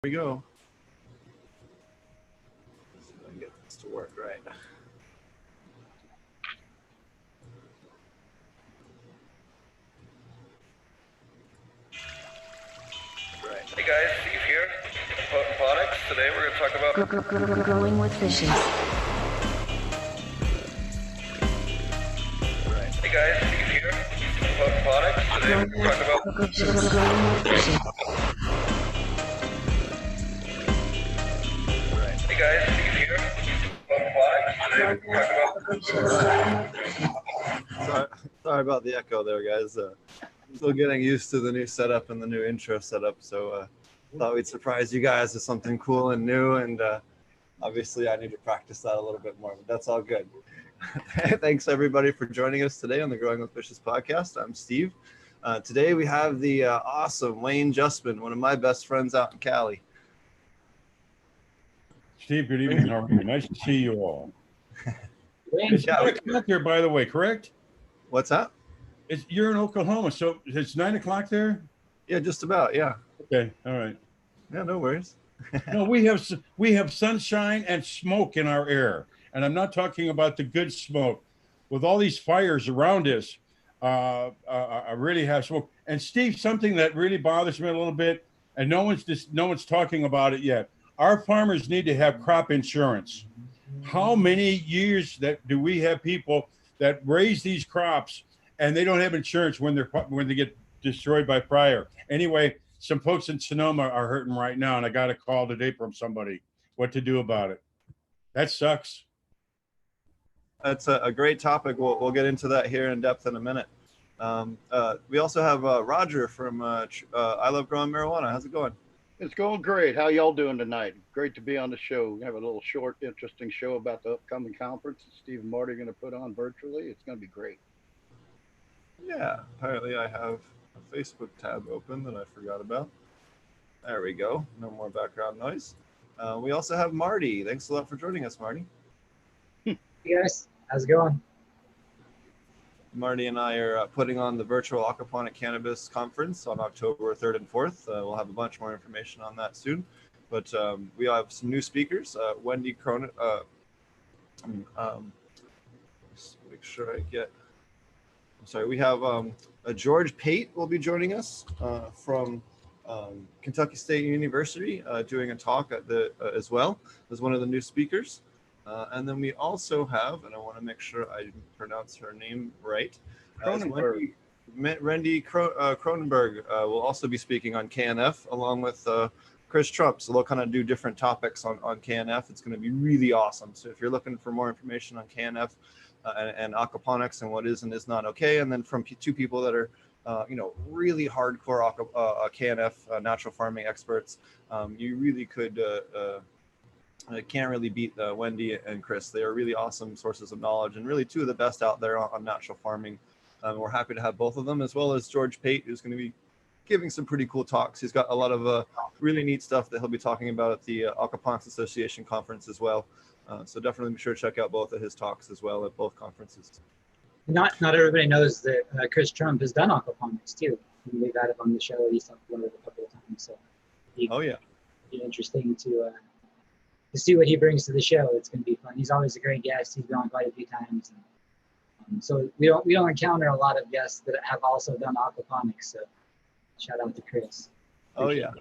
We go. See if I can get this to work right. Hey guys, Steve here, Ponics. Today we're going to talk about growing with fishes. Hey guys, Steve here, Ponics. Today we're going to talk about Growing with fishes. Hey guys, Steve here, Ponics. Today we're going to talk about Sorry about the echo there, guys. Still getting used to the new setup and the new intro setup, so thought we'd surprise you guys with something cool and new, and obviously I need to practice that a little bit more, but that's all good. Thanks everybody for joining us today on the Growing with Fishes podcast. I'm Steve. Today we have the awesome Wayne Justmann, one of my best friends out in Cali. Steve, good evening. How are you? Nice to see you all. It's Yeah, 9 o'clock there, by the way, correct? What's that? You're in Oklahoma, so it's 9 o'clock there? Yeah, just about, yeah. Okay, all right. Yeah, no worries. No, we have sunshine and smoke in our air, and I'm not talking about the good smoke. With all these fires around us, I really have smoke. And Steve, something that really bothers me a little bit, and no one's talking about it yet. Our farmers need to have crop insurance. How many years do we have people that raise these crops and they don't have insurance when they get destroyed by fire? Anyway, some folks in Sonoma are hurting right now, and I got a call today from somebody what to do about it. That sucks. That's a great topic. We'll get into that here in depth in a minute. We also have Roger from I Love Growing Marijuana. How's it going? It's going great. How y'all doing tonight? Great to be on the show. We have a little short, interesting show about the upcoming conference that Steve and Marty are going to put on virtually. It's going to be great. Yeah, apparently I have a Facebook tab open that I forgot about. There we go. No more background noise. We also have Marty. Thanks a lot for joining us, Marty. Hey guys, how's it going? Marty and I are putting on the virtual Aquaponic Cannabis Conference on October 3rd and 4th. We'll have a bunch more information on that soon. But we have some new speakers. Wendy Cronin. Just make sure I get. I'm sorry. We have George Pate will be joining us from Kentucky State University, doing a talk at as well as one of the new speakers. And then we also have, and I want to make sure I pronounce her name right, Cronenberg. Wendy Cronenberg will also be speaking on KNF along with Chris Trump. So they'll kind of do different topics on KNF. It's going to be really awesome. So if you're looking for more information on KNF and aquaponics and what is and is not okay, and then from two people that are really hardcore KNF natural farming experts, you really could. I can't really beat Wendy and Chris. They are really awesome sources of knowledge and really two of the best out there on natural farming. We're happy to have both of them, as well as George Pate, who's going to be giving some pretty cool talks. He's got a lot of really neat stuff that he'll be talking about at the Aquaponics Association conference as well. So definitely be sure to check out both of his talks as well at both conferences. Not everybody knows that Chris Trump has done aquaponics too. We've had him on the show. He's talked about it a couple of times. So Oh yeah, be interesting to see what he brings to the show. It's going to be fun. He's always a great guest. He's been on quite a few times. So we don't encounter a lot of guests that have also done aquaponics. So shout out to Chris. oh yeah.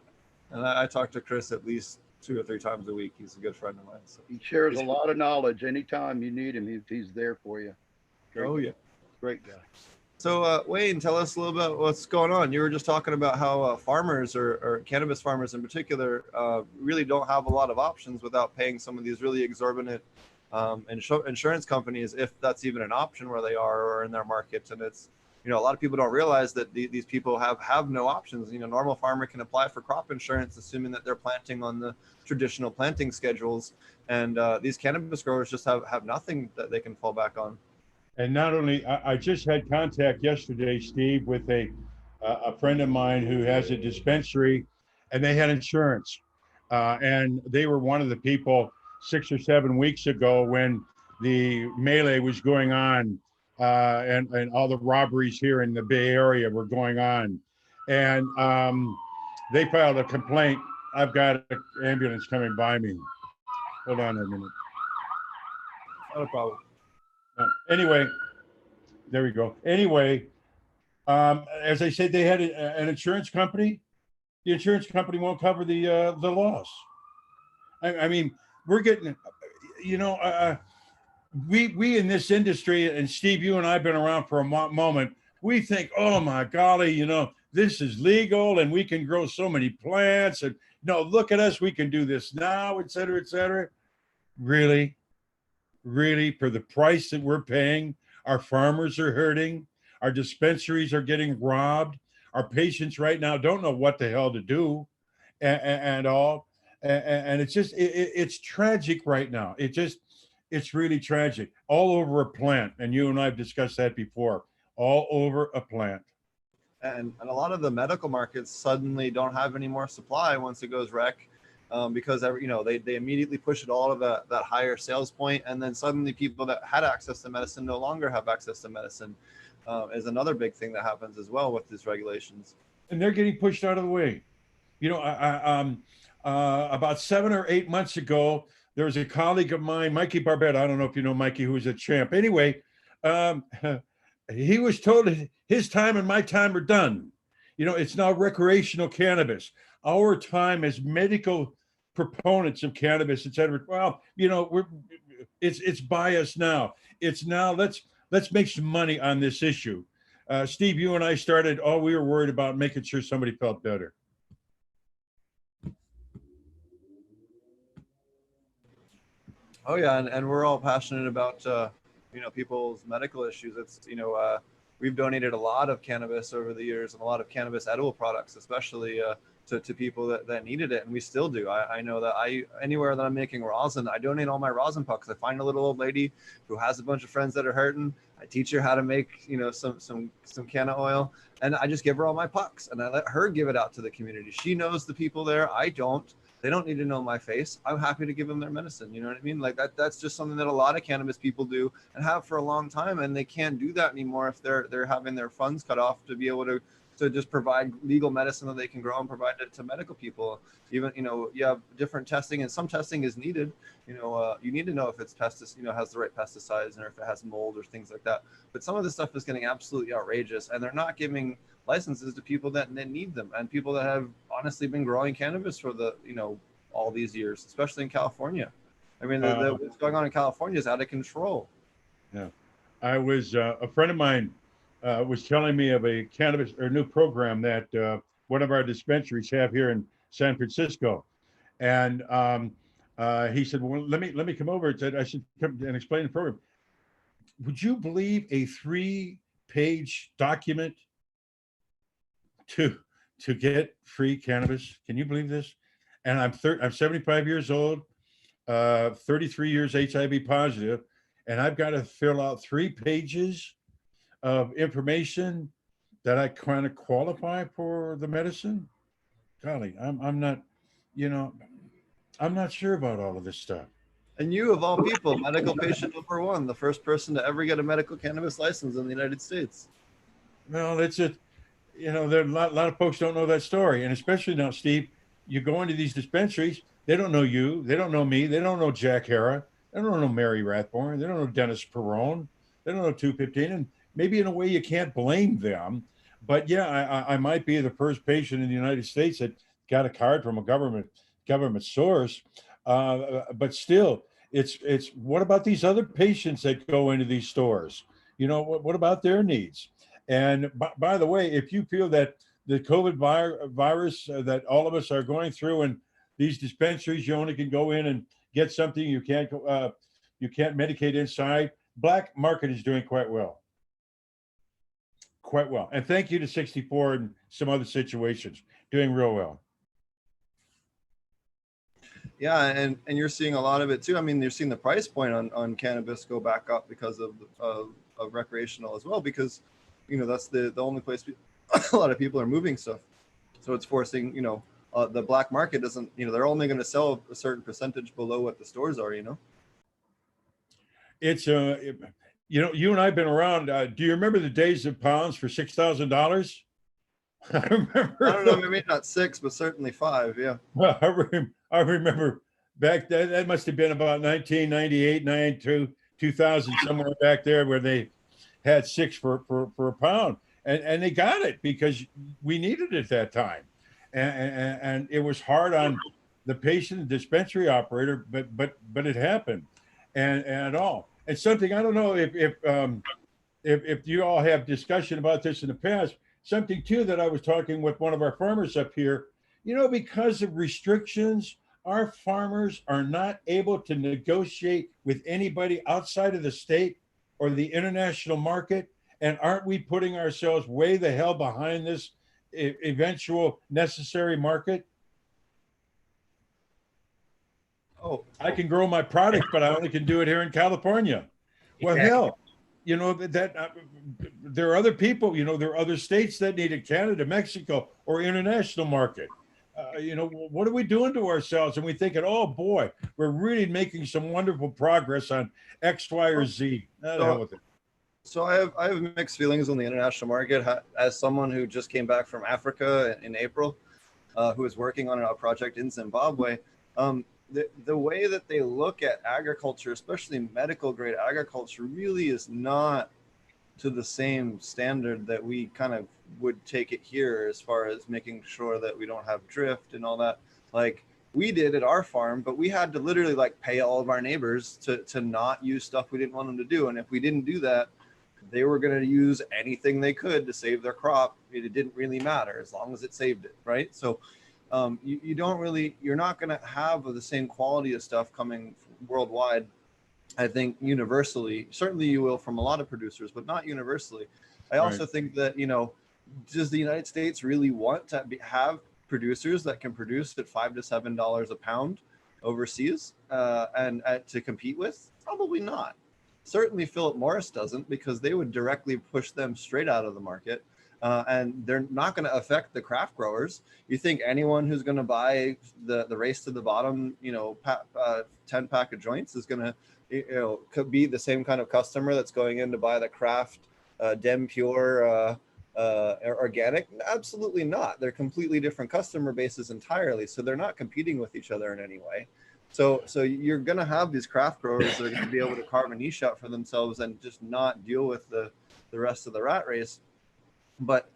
And I talk to Chris at least 2 or 3 times a week. He's a good friend of mine. So. He shares a lot of knowledge. Anytime you need him, he's there for you. Great Oh guy. yeah. Great guy. So Wayne, tell us a little about what's going on. You were just talking about how farmers or cannabis farmers in particular really don't have a lot of options without paying some of these really exorbitant insurance companies, if that's even an option where they are or in their markets. And it's, a lot of people don't realize that these people have no options. Normal farmer can apply for crop insurance, assuming that they're planting on the traditional planting schedules. And these cannabis growers just have nothing that they can fall back on. And not only, I just had contact yesterday, Steve, with a friend of mine who has a dispensary, and they had insurance. And they were one of the people 6 or 7 weeks ago when the melee was going on, and all the robberies here in the Bay Area were going on. And they filed a complaint I've got an ambulance coming by me. Hold on a minute. Not a problem. Anyway, there we go. Anyway, as I said, they had an insurance company. The insurance company won't cover the loss. I mean, we're getting, you know, we in this industry, and Steve, you and I have been around for a moment. We think, oh my golly, you know, this is legal and we can grow so many plants, and no, look at us, we can do this now, et cetera, et cetera. Really, really, for the price that we're paying, our farmers are hurting, our dispensaries are getting robbed, our patients right now don't know what the hell to do, and all, and it's just it's tragic right now. It's really tragic all over a plant, and you and I have discussed that before. All over a plant. And a lot of the medical markets suddenly don't have any more supply once it goes rec, because you know, they immediately push it all to that higher sales point, and then suddenly people that had access to medicine no longer have access to medicine. Is another big thing that happens as well with these regulations. And they're getting pushed out of the way. You know, about 7 or 8 months ago, there was a colleague of mine, Mikey Barbette. I don't know if you know Mikey, who was a champ. Anyway, he was told his time and my time are done. You know, it's now recreational cannabis. Our time as medical proponents of cannabis, et cetera. Well, you know, it's biased now. It's now let's make some money on this issue. Steve, you and I started, we were worried about making sure somebody felt better. Oh yeah, and we're all passionate about you know, people's medical issues. It's, you know, we've donated a lot of cannabis over the years, and a lot of cannabis edible products, especially to people that needed it, and we still do. I know that anywhere that I'm making rosin, I donate all my rosin pucks. I find a little old lady who has a bunch of friends that are hurting. I teach her how to make, you know, some canna oil, and I just give her all my pucks, and I let her give it out to the community. She knows the people there. I don't. They don't need to know my face. I'm happy to give them their medicine. You know what I mean? Like that's just something that a lot of cannabis people do and have for a long time, and they can't do that anymore if they're having their funds cut off to be able to just provide legal medicine that they can grow and provide it to medical people. Even, you know, you have different testing, and some testing is needed. You know, you need to know if it's you know, has the right pesticides, and if it has mold or things like that. But some of this stuff is getting absolutely outrageous, and they're not giving licenses to people that need them, and people that have honestly been growing cannabis for the, you know, all these years, especially in California. I mean, what's going on in California is out of control. Yeah, I was a friend of mine was telling me of a cannabis or new program that one of our dispensaries have here in San Francisco, and he said, "Well, let me come over." Said I should come and explain the program. Would you believe a 3-page document to get free cannabis? Can you believe this? And I'm 75 years old, 33 years HIV positive, and I've got to fill out 3 pages of information that I kind of qualify for the medicine. Golly, I'm not, you know, I'm not sure about all of this stuff. And you, of all people, medical patient number 1, the first person to ever get a medical cannabis license in the United States. Well, that's it. You know, there a lot of folks don't know that story, and especially now, Steve, you go into these dispensaries, they don't know you, they don't know me, they don't know Jack Hara, they don't know Mary Rathborn, they don't know Dennis Perrone, they don't know 215, and maybe in a way you can't blame them. But yeah, I might be the first patient in the United States that got a card from a government source, but still, it's what about these other patients that go into these stores? You know, what about their needs? And by the way, if you feel that the COVID virus that all of us are going through, and these dispensaries, you only can go in and get something, you can't medicate inside. Black market is doing quite well. Quite well. And thank you to 64 and some other situations, doing real well. Yeah, and you're seeing a lot of it too. I mean, you're seeing the price point on cannabis go back up because of recreational as well, because, you know, that's the only place a lot of people are moving stuff. So it's forcing, you know, the black market doesn't, you know, they're only going to sell a certain percentage below what the stores are, you know. It's you know, you and I've been around. Do you remember the days of pounds for $6,000? I remember. I don't know, maybe not 6, but certainly 5. Yeah. I remember back then, that must have been about 1998, 92, 2000, somewhere back there where they had 6 for a pound. And they got it because we needed it at that time. And it was hard on the patient, the dispensary operator, but it happened. And all. And something, I don't know if you all have discussion about this in the past, something too that I was talking with one of our farmers up here, because of restrictions, our farmers are not able to negotiate with anybody outside of the state or the international market. And aren't we putting ourselves way the hell behind this eventual necessary market? Oh, I can grow my product, but I only can do it here in California. Well, hell, there are other people, there are other states that need it, Canada, Mexico, or international market. What are we doing to ourselves? And we thinking, oh boy, we're really making some wonderful progress on X, Y, or Z. The hell with it. So I have mixed feelings on the international market. As someone who just came back from Africa in April, who is working on a project in Zimbabwe, the way that they look at agriculture, especially medical grade agriculture, really is not to the same standard that we kind of would take it here, as far as making sure that we don't have drift and all that. Like we did at our farm, but we had to literally like pay all of our neighbors to not use stuff we didn't want them to do. And if we didn't do that, they were going to use anything they could to save their crop. It didn't really matter as long as it saved it, right? So you're not going to have the same quality of stuff coming worldwide. I think universally, certainly you will from a lot of producers, but not universally. I also think that, does the United States really want to have producers that can produce at $5 to $7 a pound overseas and to compete with? Probably not. Certainly Philip Morris doesn't, because they would directly push them straight out of the market. And they're not going to affect the craft growers. You think anyone who's going to buy the race to the bottom, 10 pack of joints is going to, could be the same kind of customer that's going in to buy the craft Dem Pure organic? Absolutely not. They're completely different customer bases entirely. So they're not competing with each other in any way. So you're going to have these craft growers that are going to be able to carve a niche out for themselves and just not deal with the rest of the rat race. But,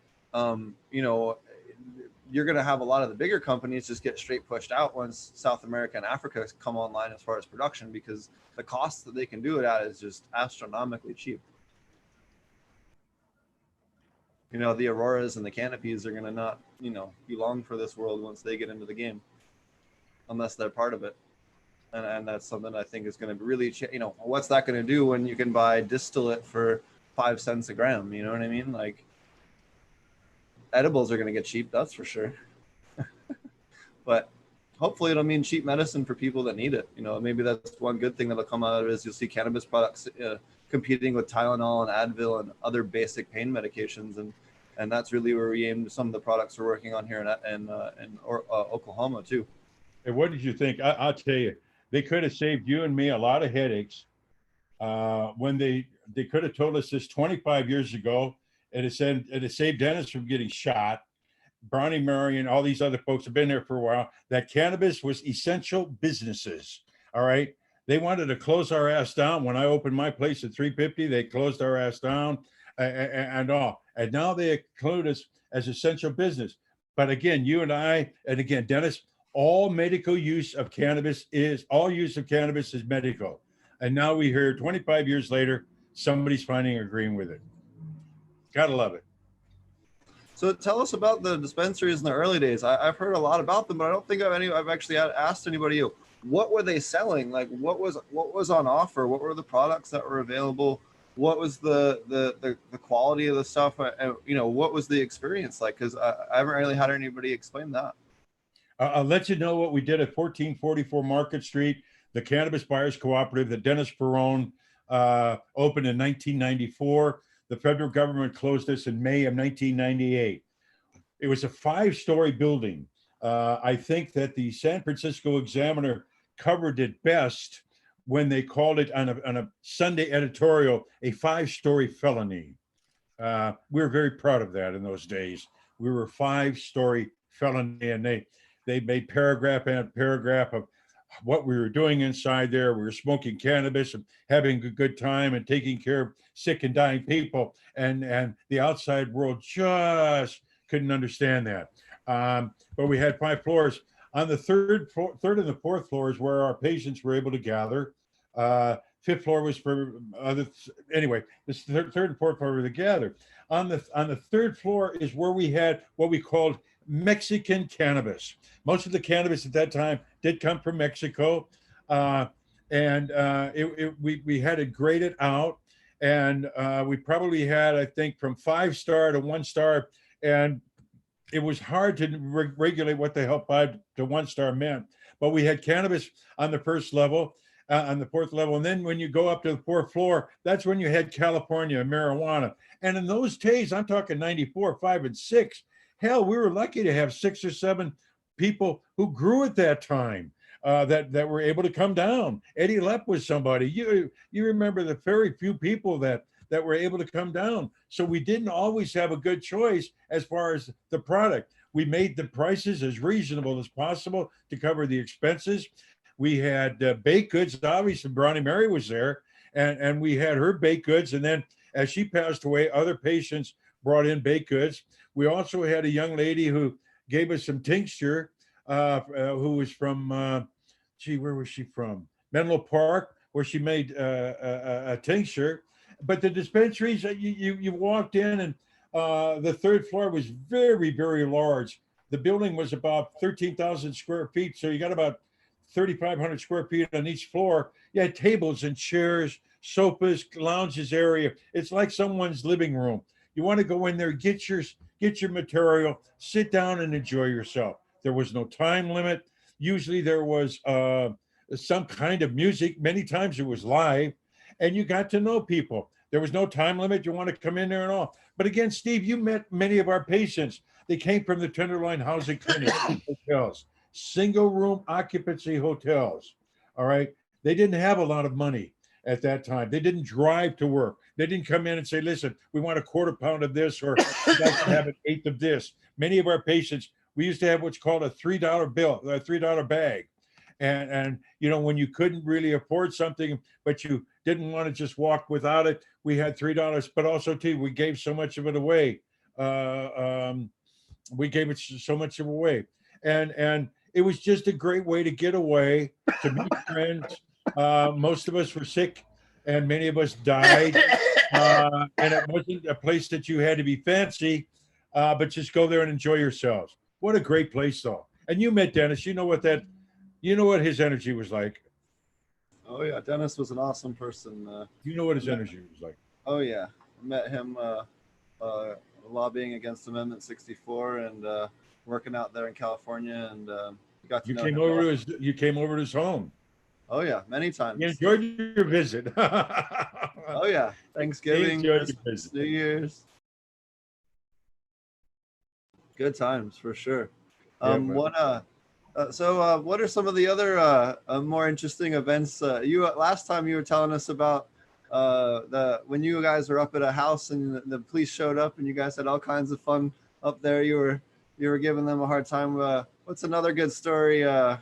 you're going to have a lot of the bigger companies just get straight pushed out once South America and Africa come online as far as production, because the cost that they can do it at is just astronomically cheap. The Auroras and the Canopies are going to not, belong for this world once they get into the game, unless they're part of it. And that's something I think is going to really, what's that going to do when you can buy distillate for 5 cents a gram? You know what I mean? Like, edibles are going to get cheap, that's for sure. But hopefully it'll mean cheap medicine for people that need it. Maybe that's one good thing that'll come out of it, is you'll see cannabis products competing with Tylenol and Advil and other basic pain medications. And that's really where we aim some of the products we're working on here in Oklahoma too. Hey, what did you think? I'll tell you, they could have saved you and me a lot of headaches when they could have told us this 25 years ago. And it saved Dennis from getting shot. Brownie Murray and all these other folks have been there for a while. That cannabis was essential businesses. All right. They wanted to close our ass down. When I opened my place at 350, they closed our ass down and all. And now they include us as essential business. But again, you and I, and again, Dennis, all use of cannabis is medical. And now we hear 25 years later, somebody's finally agreeing with it. Gotta love it. So tell us about the dispensaries in the early days. I've heard a lot about them, but I don't think I've actually asked anybody, what were they selling? Like, what was on offer? What were the products that were available? What was the quality of the stuff? What was the experience like? Because I haven't really had anybody explain that. I'll let you know what we did at 1444 Market Street, the Cannabis Buyers Cooperative that Dennis Perrone opened in 1994. The federal government closed this in May of 1998. It was a 5-story building. I think that the San Francisco Examiner covered it best when they called it on a Sunday editorial a 5-story felony. We were very proud of that in those days. We were 5-story felony, and they made paragraph and paragraph of what we were doing inside there. We were smoking cannabis and having a good time and taking care of sick and dying people. And the outside world just couldn't understand that. But we had 5 floors. On the third and the fourth floors where our patients were able to gather. Fifth floor was for other. Anyway, this third and fourth floor were to gather. On the third floor is where we had what we called Mexican cannabis. Most of the cannabis at that time did come from Mexico, and we had it graded out, and we probably had, I think, from 5-star to 1-star, and it was hard to regulate what the hell 5 to 1-star meant. But we had cannabis on the first level, on the fourth level, and then when you go up to the fourth floor, that's when you had California marijuana. And in those days, I'm talking 94, 5, and 6. Hell, we were lucky to have 6 or 7 people who grew at that time that were able to come down. Eddie Lepp was somebody. You remember the very few people that were able to come down. So we didn't always have a good choice as far as the product. We made the prices as reasonable as possible to cover the expenses. We had baked goods. Obviously, Brownie Mary was there, and we had her baked goods. And then as she passed away, other patients brought in baked goods. We also had a young lady who gave us some tincture, who was from, where was she from? Menlo Park, where she made a tincture. But the dispensaries, you walked in, and the third floor was very, very large. The building was about 13,000 square feet. So you got about 3,500 square feet on each floor. You had tables and chairs, sofas, lounges area. It's like someone's living room. You want to go in there, get your material, sit down and enjoy yourself. There was no time limit. Usually there was some kind of music. Many times it was live, and you got to know people. There was no time limit. You want to come in there and all. But again, Steve, you met many of our patients. They came from the Tenderloin Housing Clinic hotels, single room occupancy hotels. All right. They didn't have a lot of money at that time. They didn't drive to work. They didn't come in and say, listen, we want a quarter pound of this, or we'd like to have an eighth of this. Many of our patients, we used to have what's called a $3 bill, a $3 bag. And when you couldn't really afford something, but you didn't want to just walk without it, we had $3. But also, too, we gave so much of it away. We gave it so much of away. And it was just a great way to get away, to meet friends. Most of us were sick, and many of us died. And it wasn't a place that you had to be fancy, but just go there and enjoy yourselves. What a great place, though. And you met Dennis. You know what his energy was like. Oh yeah, Dennis was an awesome person. You know what his energy was like. Oh yeah, I met him lobbying against Amendment 64 and working out there in California, and got to You know came him over well. you came over to his home. Oh yeah, many times. You enjoyed your visit. Oh yeah, Thanksgiving, enjoyed your Christmas, visit. New Year's. Good times for sure. Yeah, what are some of the other more interesting events? Last time you were telling us about when you guys were up at a house and the police showed up and you guys had all kinds of fun up there. You were giving them a hard time. What's another good story? A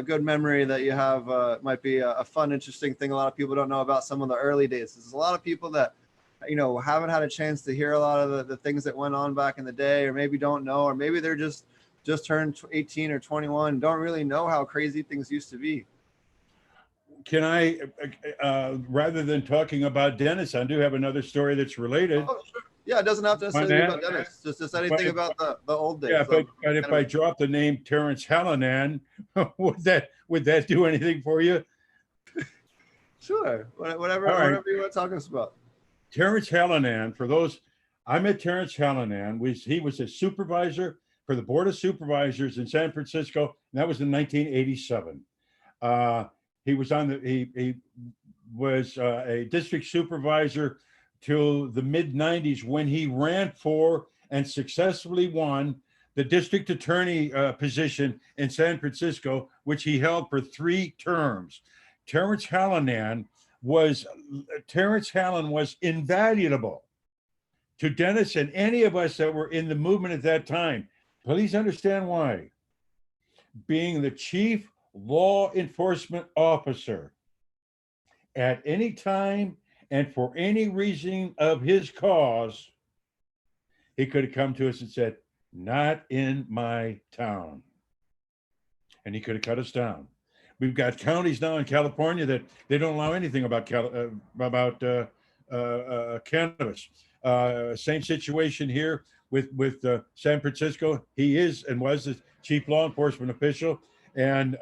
good memory that you have might be a fun, interesting thing a lot of people don't know about some of the early days. There's a lot of people that haven't had a chance to hear a lot of the things that went on back in the day, or maybe don't know, or maybe they're just turned 18 or 21, don't really know how crazy things used to be. Can I, rather than talking about Dennis, I do have another story that's related. Oh, sure. Yeah, it doesn't have to necessarily be about Dennis. Just anything about the old days. Yeah, but if I drop the name Terrence Hallinan, would that do anything for you? Sure, whatever you want to talk to us about. Terrence Hallinan, for those, I met Terrence Hallinan. He was a supervisor for the Board of Supervisors in San Francisco, and that was in 1987. He was a district supervisor till the mid 90s, when he ran for and successfully won the district attorney position in San Francisco, which he held for 3 terms. Terrence Hallinan was invaluable to Dennis and any of us that were in the movement at that time. Please understand why. Being the chief law enforcement officer at any time and for any reason of his cause, he could have come to us and said, not in my town. And he could have cut us down. We've got counties now in California that they don't allow anything about cannabis. Same situation here with San Francisco. He is and was the chief law enforcement official, and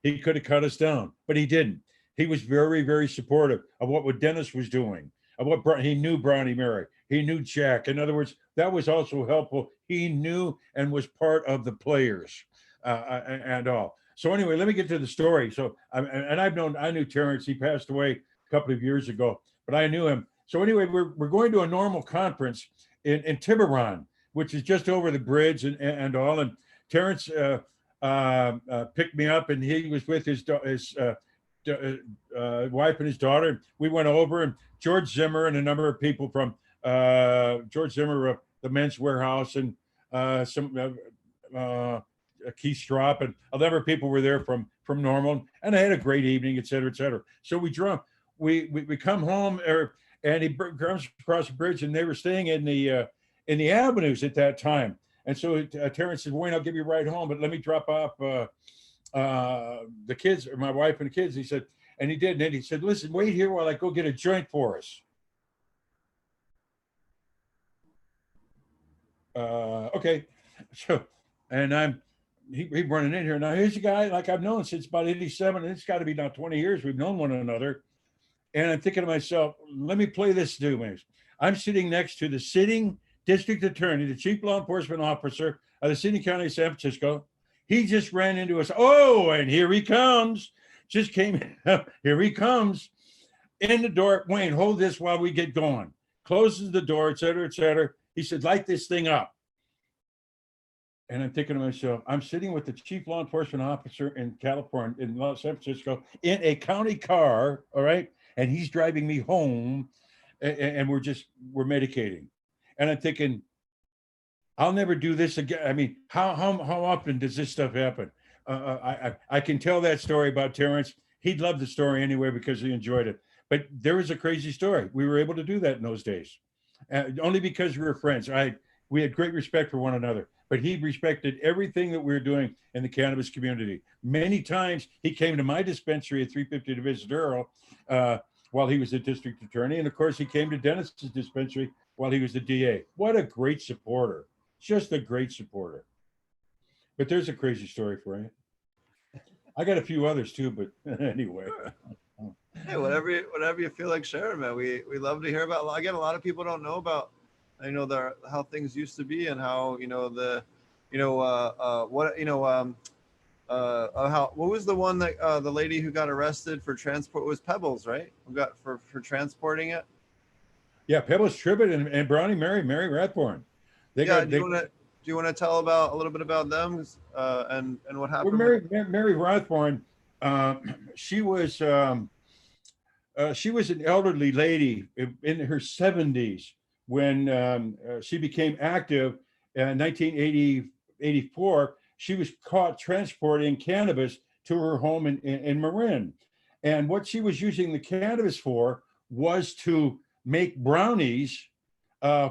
he could have cut us down, but he didn't. He was very, very supportive of what Dennis was doing, of what he knew Brownie Mary, he knew Jack. In other words, that was also helpful. He knew and was part of the players and all. So anyway, let me get to the story. So, I knew Terrence. He passed away a couple of years ago, but I knew him. So anyway, we're going to a normal conference in Tiburon, which is just over the bridge and all. And Terrence picked me up, and he was with his wife and his daughter. We went over, and George Zimmer and a number of people from George Zimmer, the Men's Warehouse, and some Keith Strop, and a number of people were there from Normal, and I had a great evening, et cetera, et cetera. So we come home, and he comes across the bridge, and they were staying in the avenues at that time. And so Terrence said, Wayne, I'll give you a ride home, but let me drop off the kids, or my wife and the kids. He said, and he did. And then he said, listen, wait here while I go get a joint for us. Okay. So, and he running in here. Now, here's a guy like I've known since about 87, and it's got to be now 20 years. We've known one another. And I'm thinking to myself, let me play this dude. I'm sitting next to the sitting district attorney, the chief law enforcement officer of the city county of San Francisco. He just ran into us. Oh, and here he comes. Just came in. Here he comes. In the door. Wayne, hold this while we get going. Closes the door, et cetera, et cetera. He said, light this thing up. And I'm thinking to myself, I'm sitting with the chief law enforcement officer in California, in San Francisco, in a county car, all right? And he's driving me home, and we're medicating. And I'm thinking, I'll never do this again. I mean, how often does this stuff happen? I can tell that story about Terrence. He'd love the story anyway because he enjoyed it. But there was a crazy story. We were able to do that in those days, only because we were friends. We had great respect for one another. But he respected everything that we were doing in the cannabis community. Many times he came to my dispensary at 350 Division Earl while he was the district attorney. And of course, he came to Dennis's dispensary while he was the DA. What a great supporter. Just a great supporter. But there's a crazy story for you. I got a few others too, but anyway. Hey, whatever you feel like sharing, man. We love to hear about. Again, a lot of people don't know about, how things used to be, and how what was the one that the lady who got arrested for transport was Pebbles, right? Who got for transporting it? Yeah, Pebbles Tribbett and Brownie Mary Rathborn. Do you want to tell a little bit about them and what happened? Well, Mary Rathborn, she was an elderly lady in her 70s when she became active in 1984. She was caught transporting cannabis to her home in Marin. And what she was using the cannabis for was to make brownies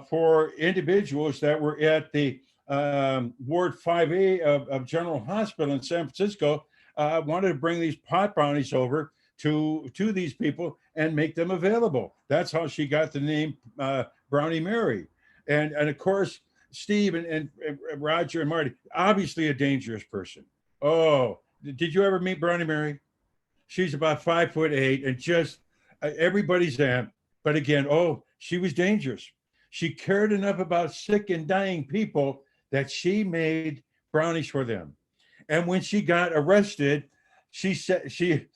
for individuals that were at the Ward 5A of General Hospital in San Francisco. Wanted to bring these pot brownies over to these people and make them available. That's how she got the name Brownie Mary. And of course, Steve and Roger and Marty, obviously a dangerous person. Oh, did you ever meet Brownie Mary? She's about 5'8" and just everybody's aunt. But again, she was dangerous. She cared enough about sick and dying people that she made brownies for them. And when she got arrested, she said she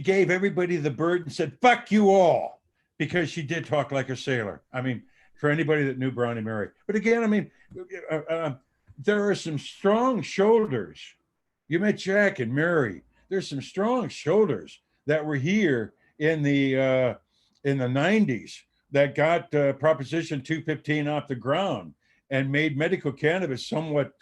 gave everybody the bird and said, "Fuck you all," because she did talk like a sailor. I mean, for anybody that knew Brownie Mary. But again, I mean, there are some strong shoulders. You met Jack and Mary. There's some strong shoulders that were here in the 90s that got Proposition 215 off the ground and made medical cannabis somewhat,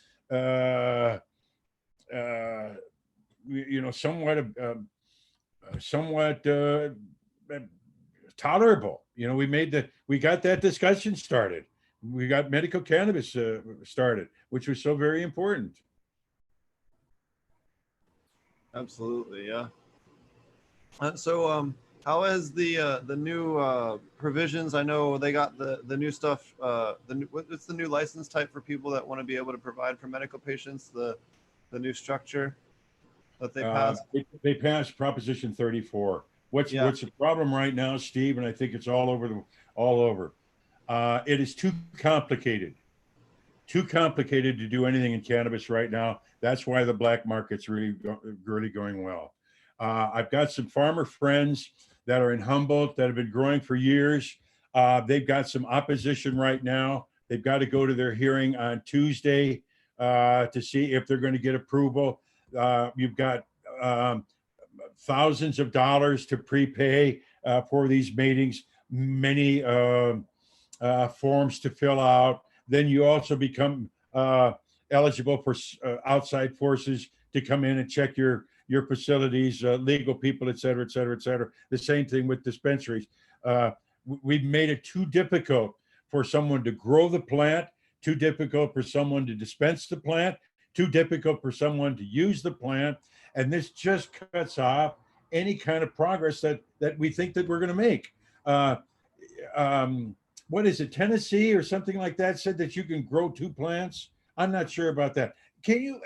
somewhat tolerable. We got that discussion started. We got medical cannabis started, which was so very important. Absolutely, yeah. So how is the new provisions? I know they got the new stuff. What's the new license type for people that want to be able to provide for medical patients? The new structure that they passed. They passed Proposition 34. What's the problem right now, Steve? And I think it's all over. It is too complicated to do anything in cannabis right now. That's why the black market's really going well. I've got some farmer friends that are in Humboldt that have been growing for years. They've got some opposition right now. They've got to go to their hearing on Tuesday to see if they're going to get approval. You've got thousands of dollars to prepay for these meetings, many forms to fill out. Then you also become eligible for outside forces to come in and check your facilities, legal people, et cetera, et cetera, et cetera. The same thing with dispensaries. We've made it too difficult for someone to grow the plant, too difficult for someone to dispense the plant, too difficult for someone to use the plant. And this just cuts off any kind of progress that we think that we're going to make. What is it, Tennessee or something like that said that you can grow 2 plants? I'm not sure about that. Can you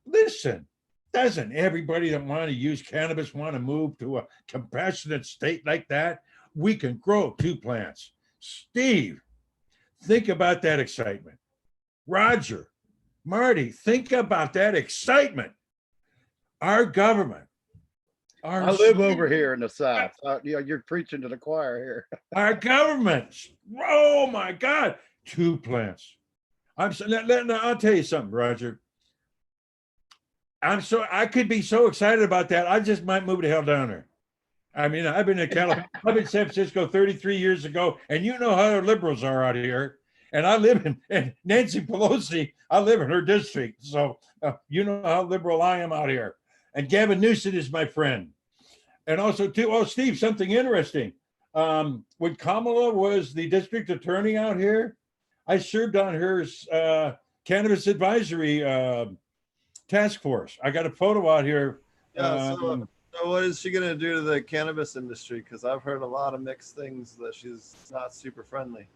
listen? Doesn't everybody that want to use cannabis want to move to a compassionate state like that? We can grow 2 plants. Steve, think about that excitement. Roger, Marty, think about that excitement. Our government. I live over here in the South. You're preaching to the choir here. Our government. Oh my God. 2 plants. I'll tell you something, Roger. I could be so excited about that. I just might move the hell down there. I mean, I've been in California, I've been in San Francisco 33 years ago, and you know how the liberals are out here. And I live in Nancy Pelosi, I live in her district. So you know how liberal I am out here. And Gavin Newsom is my friend. And also, too, Steve, something interesting. When Kamala was the district attorney out here, I served on her cannabis advisory task force. I got a photo out here. Yeah, so what is she going to do to the cannabis industry? Because I've heard a lot of mixed things that she's not super friendly.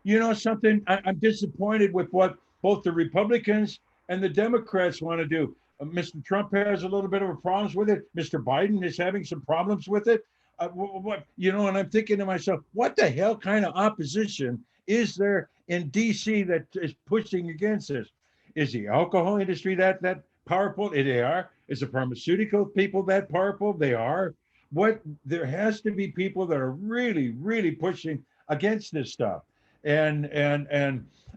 You know something? I'm disappointed with what both the Republicans and the Democrats want to do. Mr. Trump has a little bit of a problems with it. Mr. Biden is having some problems with it. And I'm thinking to myself, what the hell kind of opposition is there in D.C. that is pushing against this? Is the alcohol industry that powerful? They are. Is the pharmaceutical people that powerful? They are. There has to be people that are really, really pushing against this stuff. And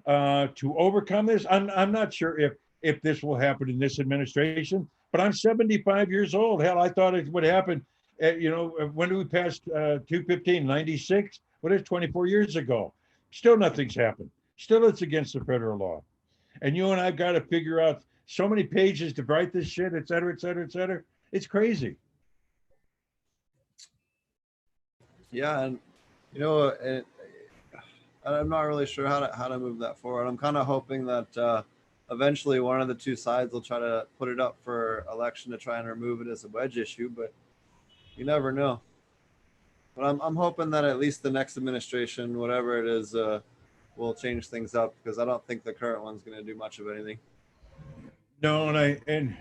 to overcome this, I'm not sure if this will happen in this administration, but I'm 75 years old. Hell, I thought it would happen. When did we pass 215? 96? What is 24 years ago? Still nothing's happened. Still it's against the federal law. And you and I've got to figure out so many pages to write this shit, et cetera, et cetera, et cetera. It's crazy. Yeah, and I'm not really sure how to move that forward. I'm kind of hoping that eventually one of the two sides will try to put it up for election to try and remove it as a wedge issue, but you never know. But I'm hoping that at least the next administration, whatever it is, will change things up, because I don't think the current one's going to do much of anything. No, and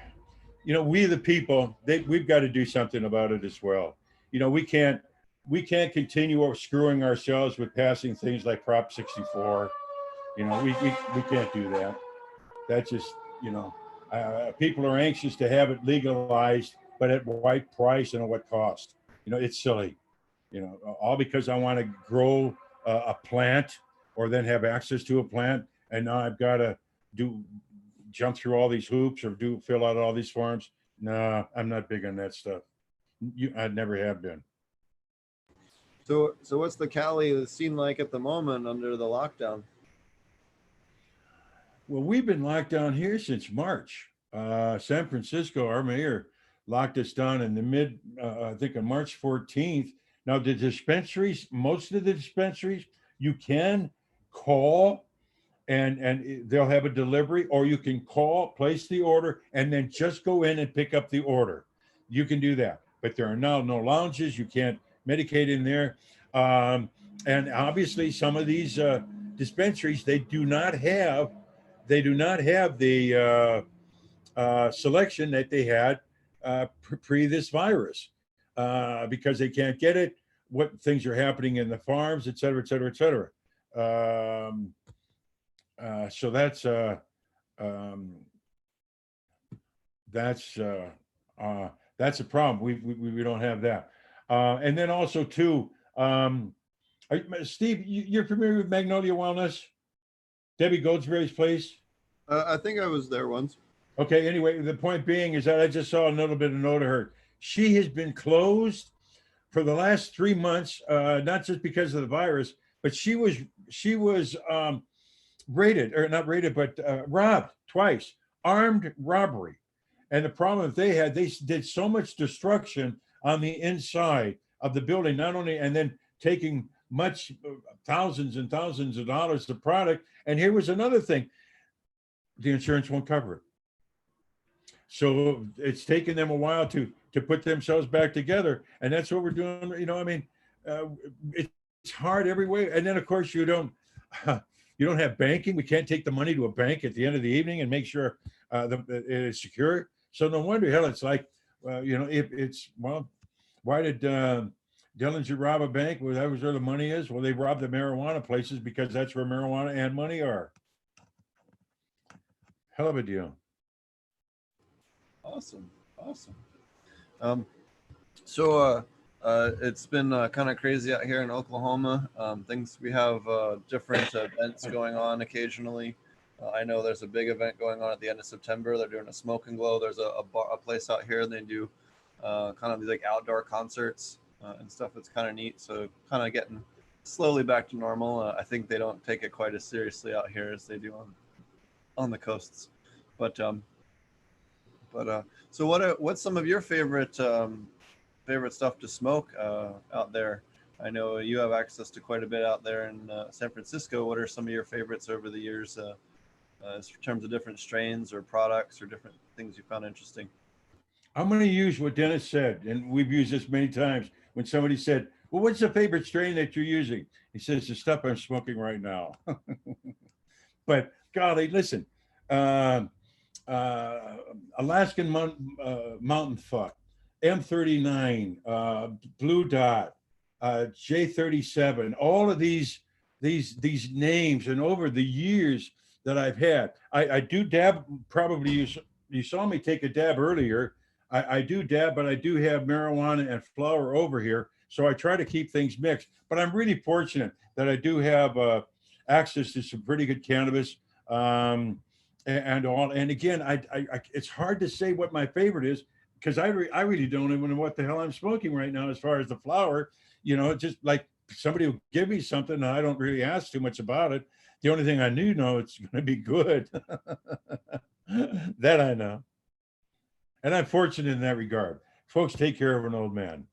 we the people, we've got to do something about it as well. We can't continue screwing ourselves with passing things like Prop 64. We can't do that. That's just, people are anxious to have it legalized, but at what price and at what cost? It's silly. All because I want to grow a plant or then have access to a plant, and now I've got to jump through all these hoops or fill out all these forms. No, I'm not big on that stuff. I never have been. So what's the Cali scene like at the moment under the lockdown? Well, we've been locked down here since March. San Francisco, our mayor locked us down in the I think on March 14th. Now, the dispensaries, most of the dispensaries, you can call and they'll have a delivery, or you can call, place the order, and then just go in and pick up the order. You can do that. But there are now no lounges. You can't medicate in there. And obviously, some of these dispensaries, they do not have the selection that they had pre this virus because they can't get it. What things are happening in the farms, et cetera, et cetera, et cetera. So that's a problem. We don't have that. And then also too, Steve, you're familiar with Magnolia Wellness? Debbie Goldsberry's place? I think I was there once. Okay, anyway, the point being is that I just saw a little bit of note of her. She has been closed for the last 3 months, not just because of the virus, but she was raided, or not raided, but robbed twice, armed robbery. And the problem that they did so much destruction on the inside of the building, not only, and then taking thousands and thousands of dollars of product. And here was another thing. The insurance won't cover it. So it's taken them a while to put themselves back together. And that's what we're doing. You know, I mean, it's hard every way. And then of course you don't have banking. We can't take the money to a bank at the end of the evening and make sure that it is secure. So no wonder, hell, it's like, why did Dillinger rob a bank? Well, that was where the money is. Well, they robbed the marijuana places because that's where marijuana and money are. Hell of a deal. Awesome. So it's been kind of crazy out here in Oklahoma. We have different events going on occasionally. I know there's a big event going on at the end of September. They're doing a smoke and glow. There's a place out here, and they do kind of these like outdoor concerts and stuff. It's kind of neat. So kind of getting slowly back to normal. I think they don't take it quite as seriously out here as they do on the coasts. But so what's some of your favorite stuff to smoke out there? I know you have access to quite a bit out there in San Francisco. What are some of your favorites over the years in terms of different strains or products or different things you found interesting? I'm going to use what Dennis said, and we've used this many times. When somebody said, well, what's the favorite strain that you're using? He says, the stuff I'm smoking right now. But golly, listen, Alaskan Mountain Fuck, M39, Blue Dot, J37, all of these names, and over the years that I've had, I do dab. Probably you saw me take a dab earlier. I do dab, but I do have marijuana and flower over here, so I try to keep things mixed. But I'm really fortunate that I do have access to some pretty good cannabis. And all. And again, I it's hard to say what my favorite is, because I really don't even know what the hell I'm smoking right now as far as the flower. You know, just like somebody will give me something and I don't really ask too much about it. The only thing I know it's going to be good. That I know. And I'm fortunate in that regard. Folks take care of an old man.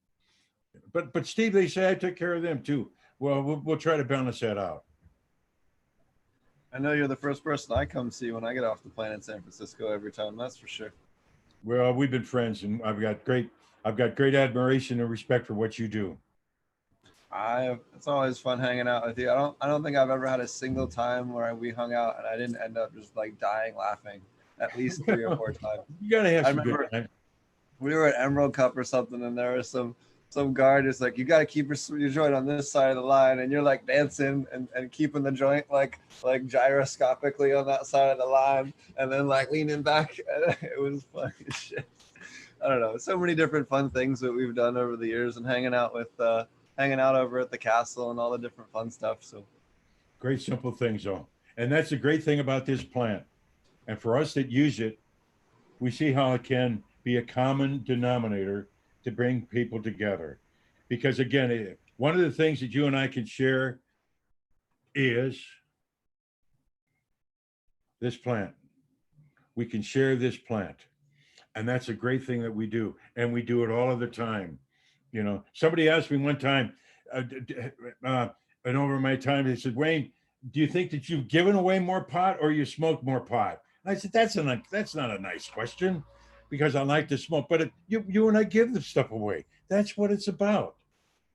But Steve, they say I took care of them too. Well, we'll try to balance that out. I know you're the first person I come see when I get off the plane in San Francisco every time. That's for sure. Well, we've been friends, and I've got great admiration and respect for what you do. It's always fun hanging out with you. I don't think I've ever had a single time where we hung out and I didn't end up just like dying laughing at least 3 or 4 times. You gotta have some good time. We were at Emerald Cup or something, and there was some guard is like, you got to keep your joint on this side of the line, and you're like dancing and keeping the joint like gyroscopically on that side of the line, and then like leaning back. It was fun as shit. I don't know, so many different fun things that we've done over the years, and hanging out over at the castle and all the different fun stuff. So great simple things, though, and that's the great thing about this plant. And for us that use it, we see how it can be a common denominator to bring people together. Because again, one of the things that you and I can share is this plant. We can share this plant. And that's a great thing that we do. And we do it all of the time. You know, somebody asked me one time, and over my time, they said, Wayne, do you think that you've given away more pot or you smoke more pot? And I said, that's not a nice question, because I like to smoke, but you and I give the stuff away. That's what it's about.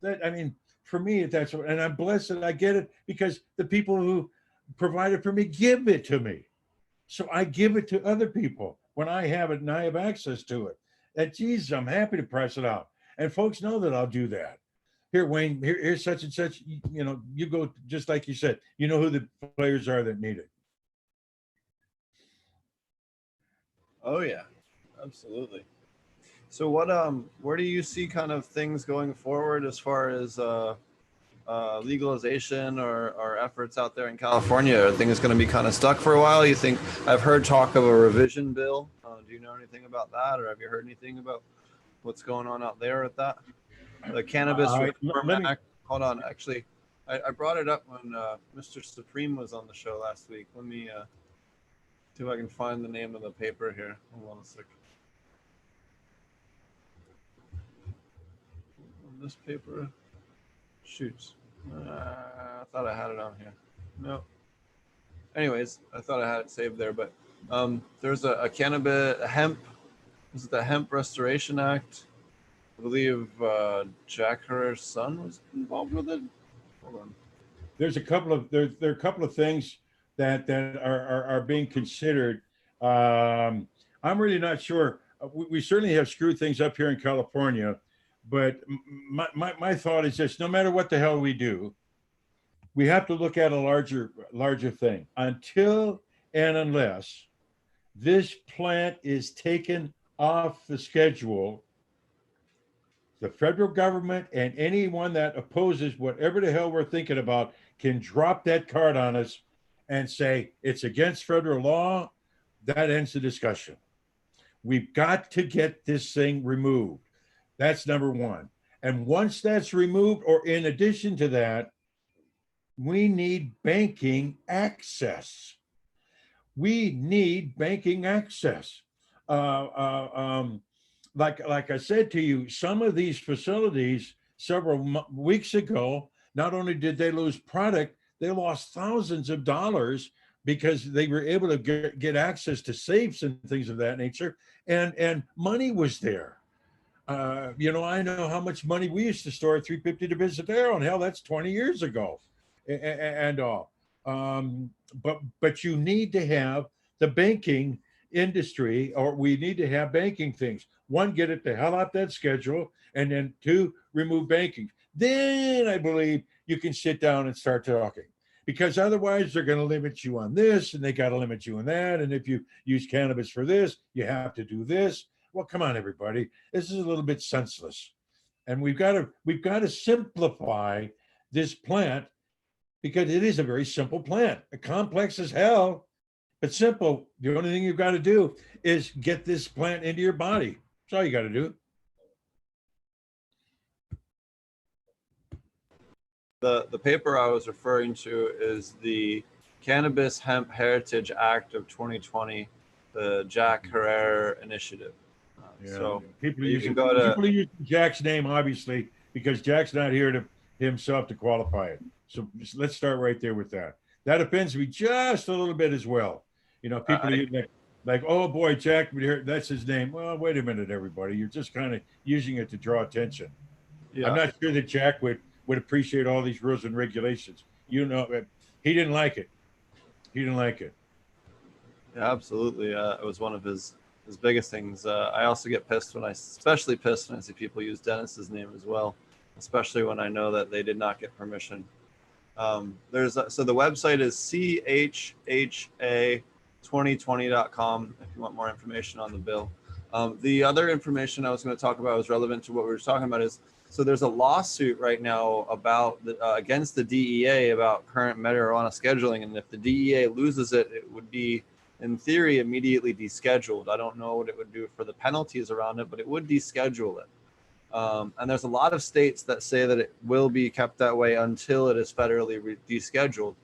That, I mean, for me, that's what, and I'm blessed that I get it, because the people who provide it for me give it to me. So I give it to other people when I have it and I have access to it. And geez, I'm happy to press it out. And folks know that I'll do that. Here, Wayne, here's such and such, you know, you go, just like you said, you know who the players are that need it. Oh yeah, absolutely. So what where do you see kind of things going forward as far as legalization or efforts out there in California? Are things going to be kind of stuck for a while? You think? I've heard talk of a revision bill. Do you know anything about that, or have you heard anything about what's going on out there with that? The Cannabis Reform Act. Hold on, actually, I brought it up when Mr. Supreme was on the show last week. Let me see if I can find the name of the paper here. Hold on a second. This paper, shoots. I thought I had it on here. No. Anyways, I thought I had it saved there, but there's a cannabis, hemp. Is it the Hemp Restoration Act? I believe Jack Herrera's son was involved with it. Hold on. There's a couple of there are a couple of things that are being considered. I'm really not sure. We certainly have screwed things up here in California, but my thought is this: no matter what the hell we do, we have to look at a larger thing. Until and unless this plant is taken off the schedule, the federal government and anyone that opposes whatever the hell we're thinking about can drop that card on us and say it's against federal law. That ends the discussion. We've got to get this thing removed. That's number one. And once that's removed, or in addition to that, we need banking access. We need banking access. Like I said to you, some of these facilities several weeks ago, not only did they lose product, they lost thousands of dollars because they were able to get access to safes and things of that nature, and money was there. You know, I know how much money we used to store at 350 to Visadero, and hell, that's 20 years ago, and all. But you need to have the banking industry, or we need to have banking things. One, get it the hell out that schedule, and then two, remove banking. Then I believe you can sit down and start talking, because otherwise they're going to limit you on this, and they got to limit you on that. And if you use cannabis for this, you have to do this. Well, come on, everybody. This is a little bit senseless, and we've got to simplify this plant, because it is a very simple plant. A complex as hell, but simple. The only thing you've got to do is get this plant into your body. That's all you got to do. The paper I was referring to is the Cannabis Hemp Heritage Act of 2020, the Jack Herrera initiative. So people you can go to, people use Jack's name, obviously, because Jack's not here to himself to qualify it. So let's start right there with that. That offends me just a little bit as well. You know, people like, oh boy, Jack, that's his name. Well, wait a minute, everybody. You're just kind of using it to draw attention. Yeah. I'm not sure that Jack would appreciate all these rules and regulations. You know, he didn't like it. He didn't like it. Yeah, absolutely. It was one of his biggest things. I also get especially pissed when I see people use Dennis's name as well, especially when I know that they did not get permission. So the website is chha2020.com if you want more information on the bill. The other information I was going to talk about was relevant to what we were talking about is, so there's a lawsuit right now about against the DEA about current marijuana scheduling, and if the DEA loses it, it would be, in theory, immediately descheduled. I don't know what it would do for the penalties around it, but it would deschedule it. And there's a lot of states that say that it will be kept that way until it is federally descheduled.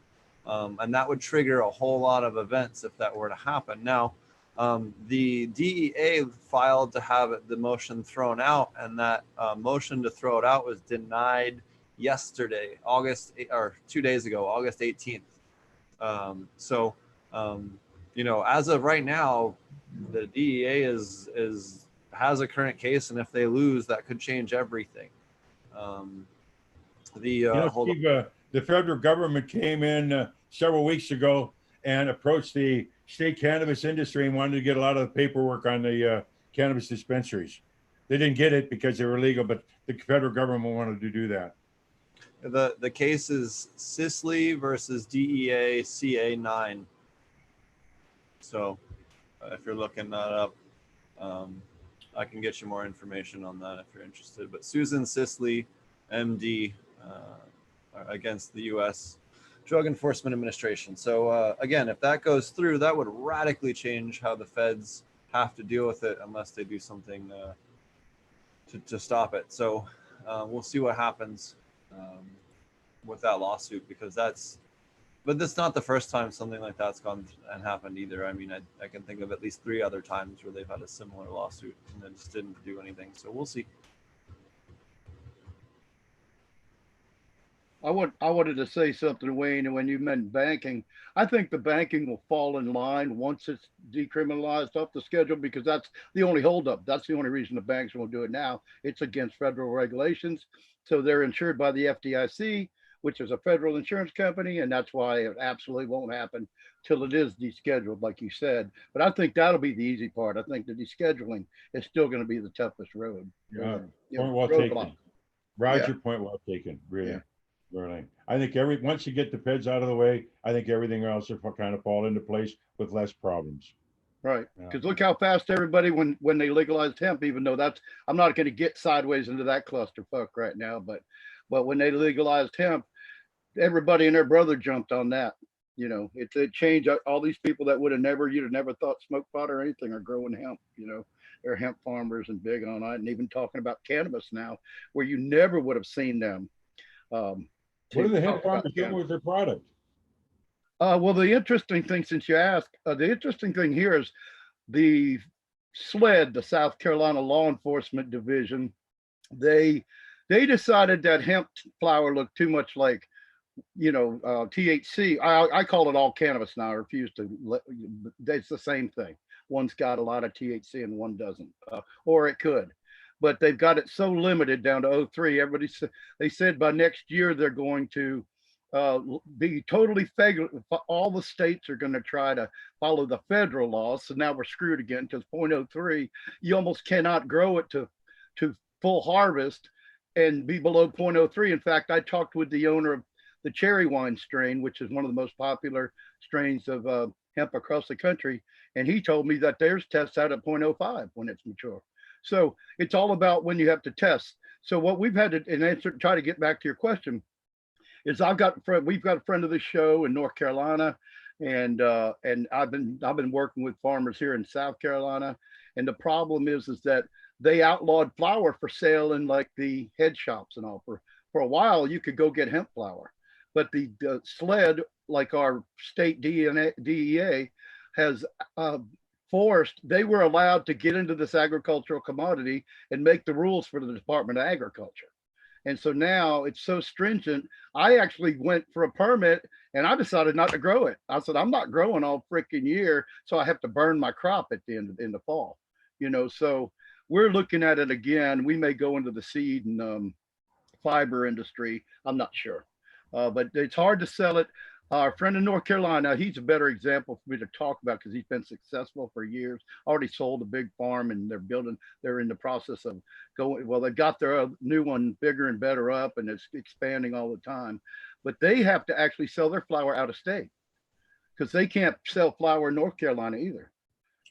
And that would trigger a whole lot of events if that were to happen. Now, the DEA filed to have the motion thrown out, and that motion to throw it out was denied yesterday, or 2 days ago, August 18th. As of right now, the DEA has a current case, and if they lose, that could change everything. Steve, the federal government came in several weeks ago and approached the state cannabis industry and wanted to get a lot of the paperwork on the cannabis dispensaries. They didn't get it because they were illegal, but the federal government wanted to do that. The case is Sisley versus DEA CA9. So if you're looking that up, I can get you more information on that if you're interested. But Susan Sisley, MD, against the U.S. Drug Enforcement Administration. So again, if that goes through, that would radically change how the feds have to deal with it unless they do something to stop it. So we'll see what happens with that lawsuit, because but that's not the first time something like that's gone and happened either. I mean, I can think of at least 3 other times where they've had a similar lawsuit and then just didn't do anything. So we'll see. I wanted to say something, Wayne, and when you meant banking, I think the banking will fall in line once it's decriminalized off the schedule, because that's the only holdup. That's the only reason the banks won't do it now. It's against federal regulations. So they're insured by the FDIC, which is a federal insurance company, and that's why it absolutely won't happen till it is descheduled, like you said. But I think that'll be the easy part. I think the descheduling is still going to be the toughest road. Yeah, point well taken. Roger, point well taken. Really. Yeah. Really. I think once you get the feds out of the way, I think everything else will kind of fall into place with less problems. Right. Because look how fast everybody, when they legalized hemp, even though I'm not going to get sideways into that clusterfuck right now, but when they legalized hemp, everybody and their brother jumped on that. It changed. All these people that you'd have never thought smoked pot or anything are growing hemp. They're hemp farmers and big on it, and even talking about cannabis now, where you never would have seen them. What are the hemp farmers doing with their product? Well, the interesting thing, since you asked, the interesting thing here is the SLED, the South Carolina Law Enforcement Division, they decided that hemp flower looked too much like, THC. I call it all cannabis now. I refuse to. It's the same thing. One's got a lot of THC and one doesn't, or it could. But they've got it so limited down to 0.3. They said by next year they're going to be totally federal. All the states are going to try to follow the federal laws. So now we're screwed again, because 0.03, you almost cannot grow it to full harvest and be below 0.03. In fact, I talked with the owner of the cherry wine strain, which is one of the most popular strains of hemp across the country, and he told me that theirs tests out at 0.05 when it's mature. So it's all about when you have to test. So what we've had to try to get back to your question is we've got a friend of the show in North Carolina, and I've been working with farmers here in South Carolina, and the problem is that they outlawed flower for sale in like the head shops and all. For a while you could go get hemp flower, but the SLED, like our state DEA, has they were allowed to get into this agricultural commodity and make the rules for the Department of Agriculture. And so now it's so stringent. I actually went for a permit and I decided not to grow it. I said, I'm not growing all freaking year, so I have to burn my crop at the end in the fall. So we're looking at it again. We may go into the seed and fiber industry. I'm not sure, but it's hard to sell it. Our friend in North Carolina, he's a better example for me to talk about, because he's been successful for years. Already sold a big farm, and they're in the process of they've got their new one bigger and better up, and it's expanding all the time. But they have to actually sell their flower out of state, because they can't sell flower in North Carolina either.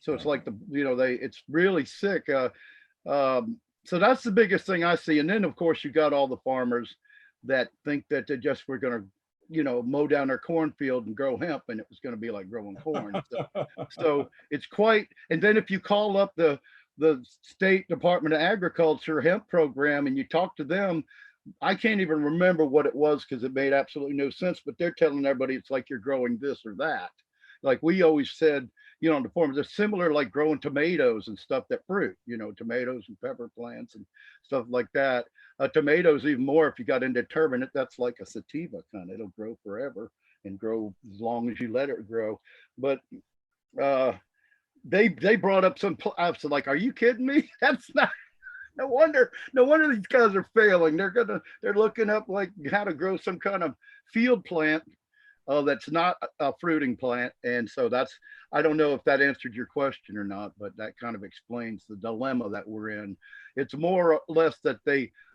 So it's like it's really sick. So that's the biggest thing I see. And then of course you got all the farmers that think that we're going to, mow down their cornfield and grow hemp, and it was going to be like growing corn. So it's quite, and then if you call up the the State Department of Agriculture hemp program and you talk to them, I can't even remember what it was because it made absolutely no sense, but they're telling everybody it's like you're growing this or that. Like we always said, you know, in the forms they're similar, like growing tomatoes and stuff that fruit, you know, tomatoes and pepper plants and stuff like that. Tomatoes, even more if you got indeterminate, that's like a sativa kind of, it'll grow forever and grow as long as you let it grow. But they brought up some, I was like, are you kidding me? That's not, no wonder these guys are failing. They're looking up like how to grow some kind of field plant that's not a fruiting plant. And so that's, I don't know if that answered your question or not, but that kind of explains the dilemma that we're in. It's more or less that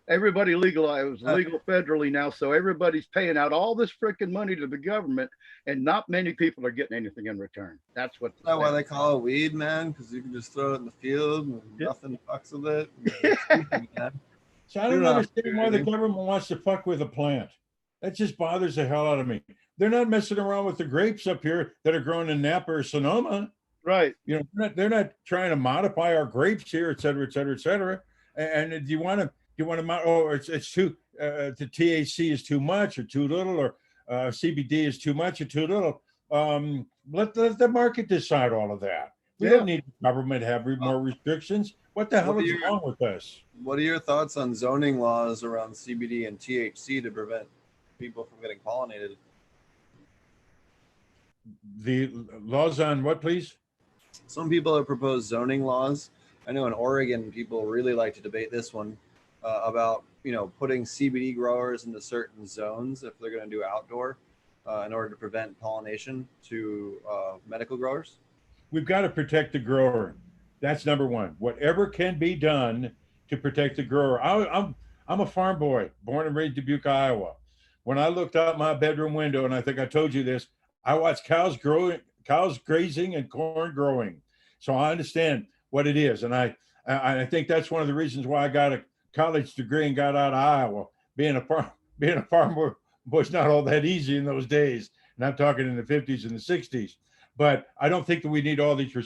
everybody legalized legal federally now. So everybody's paying out all this freaking money to the government and not many people are getting anything in return. That's what. Is that why they call it weed, man? Because you can just throw it in the field and nothing fucks with it. So I don't understand why the government wants to fuck with a plant. That just bothers the hell out of me. They're not messing around with the grapes up here that are grown in Napa or Sonoma. Right. You know, they're not trying to modify our grapes here, et cetera, et cetera, et cetera. And do you want to, it's too, the THC is too much or too little, or CBD is too much or too little. Let the market decide all of that. We don't need the government to have more restrictions. What the hell is wrong with us? What are your thoughts on zoning laws around CBD and THC to prevent people from getting pollinated? The laws on what, please? Some people have proposed zoning laws. I know in Oregon, people really like to debate this one about, you know, putting CBD growers into certain zones if they're going to do outdoor in order to prevent pollination to medical growers. We've got to protect the grower. That's number one. Whatever can be done to protect the grower. I'm a farm boy, born and raised in Dubuque, Iowa. When I looked out my bedroom window, and I think I told you this, I watched cows grazing and corn growing. So I understand what it is. And I think that's one of the reasons why I got a college degree and got out of Iowa. Being a farmer was not all that easy in those days. And I'm talking in the 50s and the 60s. But I don't think that we need all these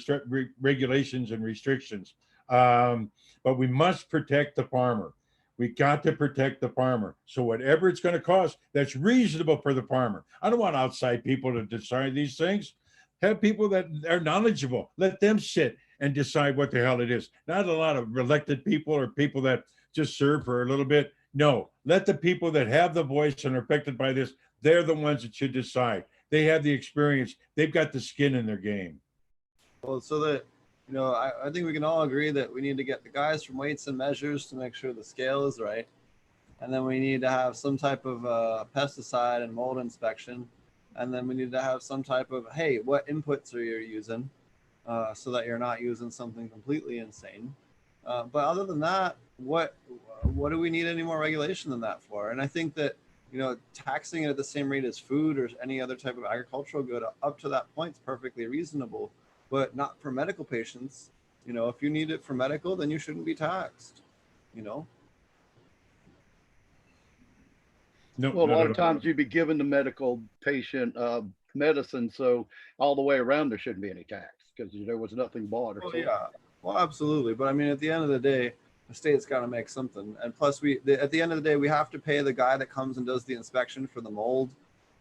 regulations and restrictions. But we must protect the farmer. We got to protect the farmer. So whatever it's going to cost, that's reasonable for the farmer. I don't want outside people to decide these things. Have people that are knowledgeable. Let them sit and decide what the hell it is. Not a lot of elected people or people that just serve for a little bit. No, let the people that have the voice and are affected by this, they're the ones that should decide. They have the experience. They've got the skin in their game. Well, so that, you know, I think we can all agree that we need to get the guys from Weights and Measures to make sure the scale is right. And then we need to have some type of pesticide and mold inspection. And then we need to have some type of, hey, what inputs are you using so that you're not using something completely insane. But other than that, what do we need any more regulation than that for? And I think that, you know, taxing it at the same rate as food or any other type of agricultural good up to that point is perfectly reasonable, but not for medical patients. You know, if you need it for medical, then you shouldn't be taxed, you know? No, well, a lot of times you'd be giving the medical patient medicine, so all the way around there shouldn't be any tax because there was nothing bought. Well, yeah, well, absolutely. But I mean, at the end of the day, the state's got to make something. And plus, at the end of the day, we have to pay the guy that comes and does the inspection for the mold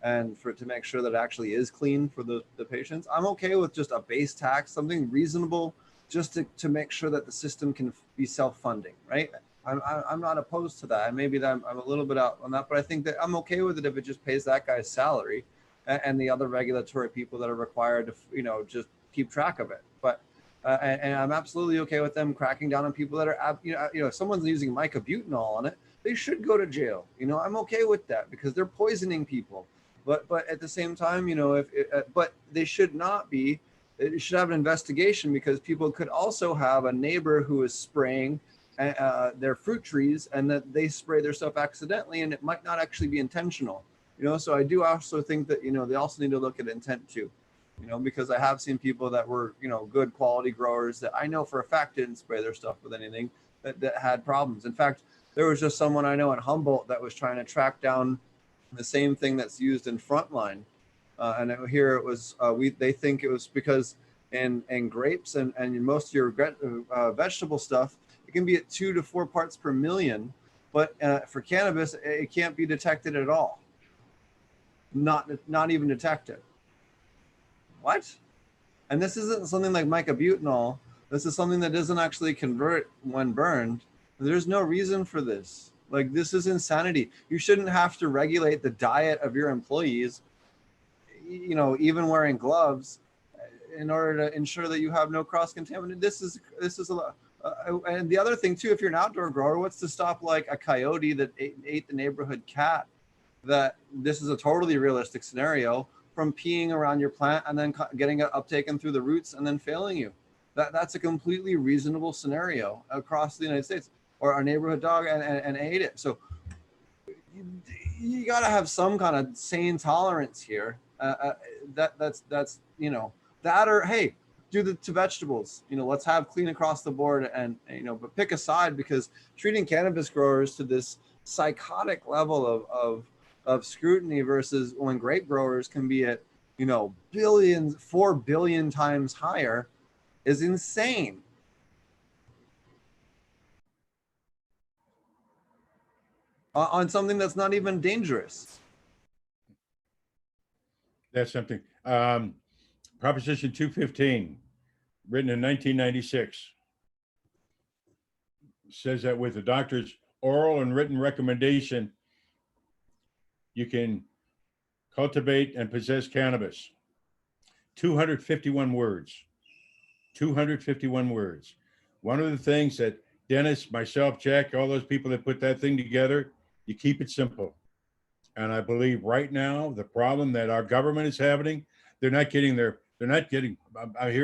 and to make sure that it actually is clean for the patients. I'm okay with just a base tax, something reasonable, just to make sure that the system can be self-funding, right? I'm not opposed to that. And maybe that I'm a little bit out on that, but I think that I'm okay with it if it just pays that guy's salary and the other regulatory people that are required to, you know, just keep track of it. But and I'm absolutely okay with them cracking down on people that are, you know, if someone's using micabutanol on it, they should go to jail. You know, I'm okay with that because they're poisoning people. But at the same time, you know, but they should not be. It should have an investigation because people could also have a neighbor who is spraying their fruit trees and that they spray their stuff accidentally and it might not actually be intentional. You know, so I do also think that, you know, they also need to look at intent too. You know, because I have seen people that were, you know, good quality growers that I know for a fact didn't spray their stuff with anything that had problems. In fact, there was just someone I know in Humboldt that was trying to track down the same thing that's used in Frontline. And here it was, they think it was because and grapes and most of your vegetable stuff, it can be at 2 to 4 parts per million. But for cannabis, it can't be detected at all. Not even detected. What? And this isn't something like mycobutanol. This is something that doesn't actually convert when burned. There's no reason for this. Like, this is insanity. You shouldn't have to regulate the diet of your employees, you know, even wearing gloves, in order to ensure that you have no cross contamination. This is a lot. And the other thing too, if you're an outdoor grower, what's to stop like a coyote that ate the neighborhood cat? That this is a totally realistic scenario, from peeing around your plant and then getting it uptaken through the roots and then failing you. That's a completely reasonable scenario across the United States. Or a neighborhood dog and ate it. So you got to have some kind of sane tolerance here. That's you know, that, or hey, do the to vegetables. You know, let's have clean across the board, and you know, but pick a side, because treating cannabis growers to this psychotic level of scrutiny versus when grape growers can be at, you know, 4 billion times higher is insane. On something that's not even dangerous. That's something. Proposition 215, written in 1996, says that with the doctor's oral and written recommendation, you can cultivate and possess cannabis. 251 words. 251 words. One of the things that Dennis, myself, Jack, all those people that put that thing together, you keep it simple. And I believe right now, the problem that our government is having, I hear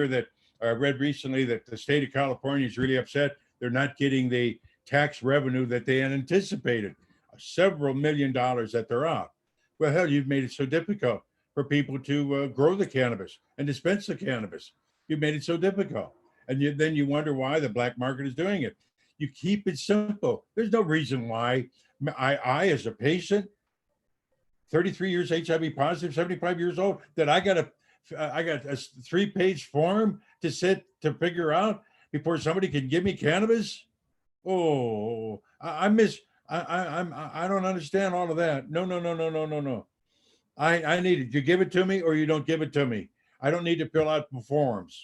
that, I read recently that the state of California is really upset. They're not getting the tax revenue that they had anticipated, several $1 million that they're out. Well, hell, you've made it so difficult for people to grow the cannabis and dispense the cannabis. You've made it so difficult. And then you wonder why the black market is doing it. You keep it simple. There's no reason why I as a patient, 33 years HIV positive, 75 years old, that I got a 3-page form to figure out before somebody can give me cannabis. Oh, I don't understand all of that. No. I need it. You give it to me or you don't give it to me. I don't need to fill out forms.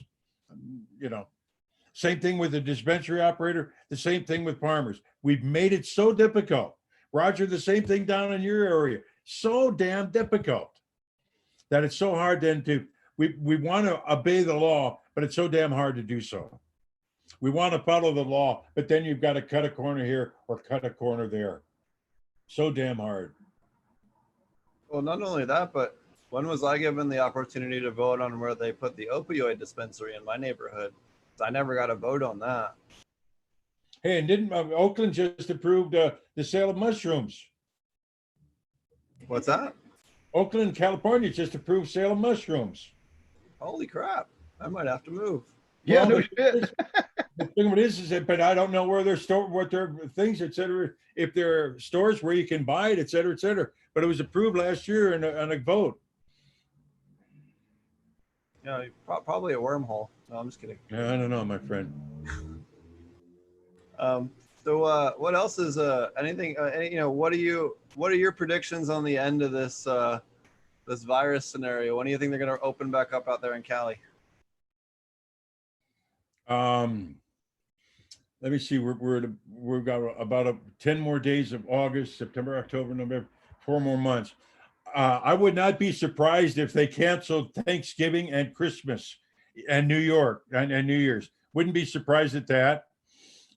You know, same thing with the dispensary operator, the same thing with farmers. We've made it so difficult. Roger, the same thing down in your area. So damn difficult that it's so hard then we want to obey the law, but it's so damn hard to do so. We want to follow the law, but then you've got to cut a corner here or cut a corner there. So damn hard. Well, not only that, but when was I given the opportunity to vote on where they put the opioid dispensary in my neighborhood? I never got a vote on that. Hey, and didn't Oakland just approved the sale of mushrooms? What's that? Oakland, California just approved sale of mushrooms. Holy crap. I might have to move. Yeah, Well, no shit. The thing of it is that, but I don't know where they're stored, what their things, et cetera. If there are stores where you can buy it, et cetera, et cetera. But it was approved last year in a vote. Yeah, probably a wormhole. No, I'm just kidding. Yeah, I don't know, my friend. So what else is anything? You know, what are your predictions on the end of this this virus scenario? When do you think they're going to open back up out there in Cali? Let me see. We've got about 10 more days of August, September, October, November, 4 more months. I would not be surprised if they canceled Thanksgiving and Christmas and New York and New Year's. Wouldn't be surprised at that.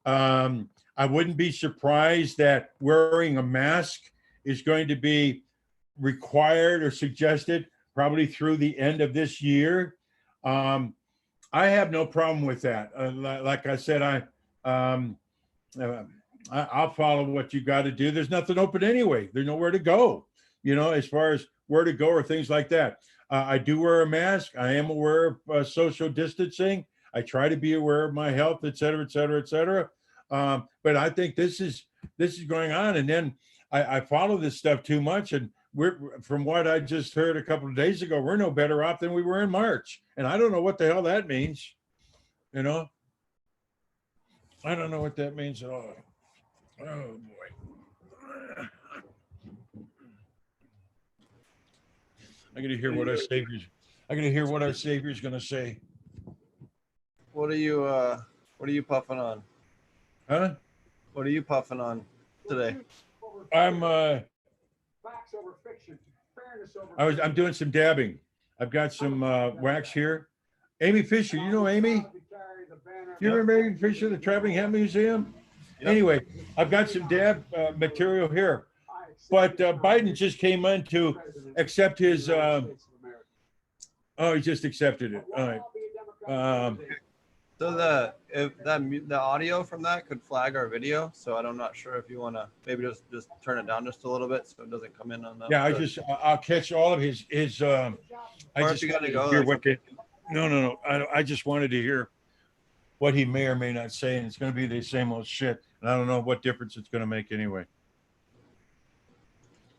I wouldn't be surprised that wearing a mask is going to be required or suggested probably through the end of this year. I have no problem with that. Like I said, I'll follow what you got to do. There's nothing open anyway. There's nowhere to go, you know, as far as where to go or things like that. I do wear a mask. I am aware of social distancing. I try to be aware of my health, et cetera, et cetera, et cetera. But I think this is going on. And then I follow this stuff too much. And from what I just heard a couple of days ago, we're no better off than we were in March. And I don't know what the hell that means. You know, I don't know what that means at all. Oh boy. I got to hear what our Savior's going to say. What are you puffing on? Huh? What are you puffing on today? I'm I'm doing some dabbing. I've got some wax here. Amy Fisher, you know Amy? You remember Amy Fisher, the Traveling Hemp Museum? Yep. Anyway, I've got some dab material here. But Biden just came in to accept his. He just accepted it. All right. So the audio from that could flag our video. So I'm not sure if you want to maybe just turn it down just a little bit so it doesn't come in on that. Yeah, I'll catch all of his. I just you gotta wanted go, to hear that's what they. No. I just wanted to hear what he may or may not say, and it's going to be the same old shit. And I don't know what difference it's going to make anyway.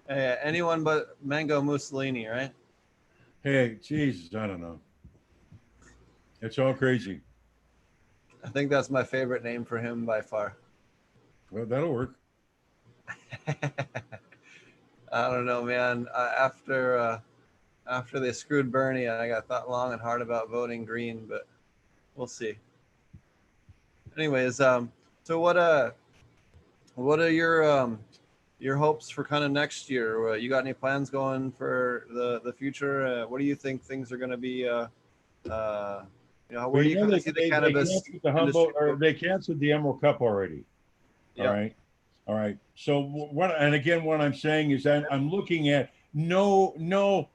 Anyone but Mango Mussolini, right? Hey, Jesus, I don't know. It's all crazy. I think that's my favorite name for him by far. Well, that'll work. I don't know, man. After they screwed Bernie, I got thought long and hard about voting Green, but we'll see. Anyways, so what are your hopes for kind of next year? You got any plans going for the future? What do you think things are going to be? Where do you kind of see the cannabis they canceled the Emerald Cup already. Yeah. All right. So what I'm saying is that I'm looking at no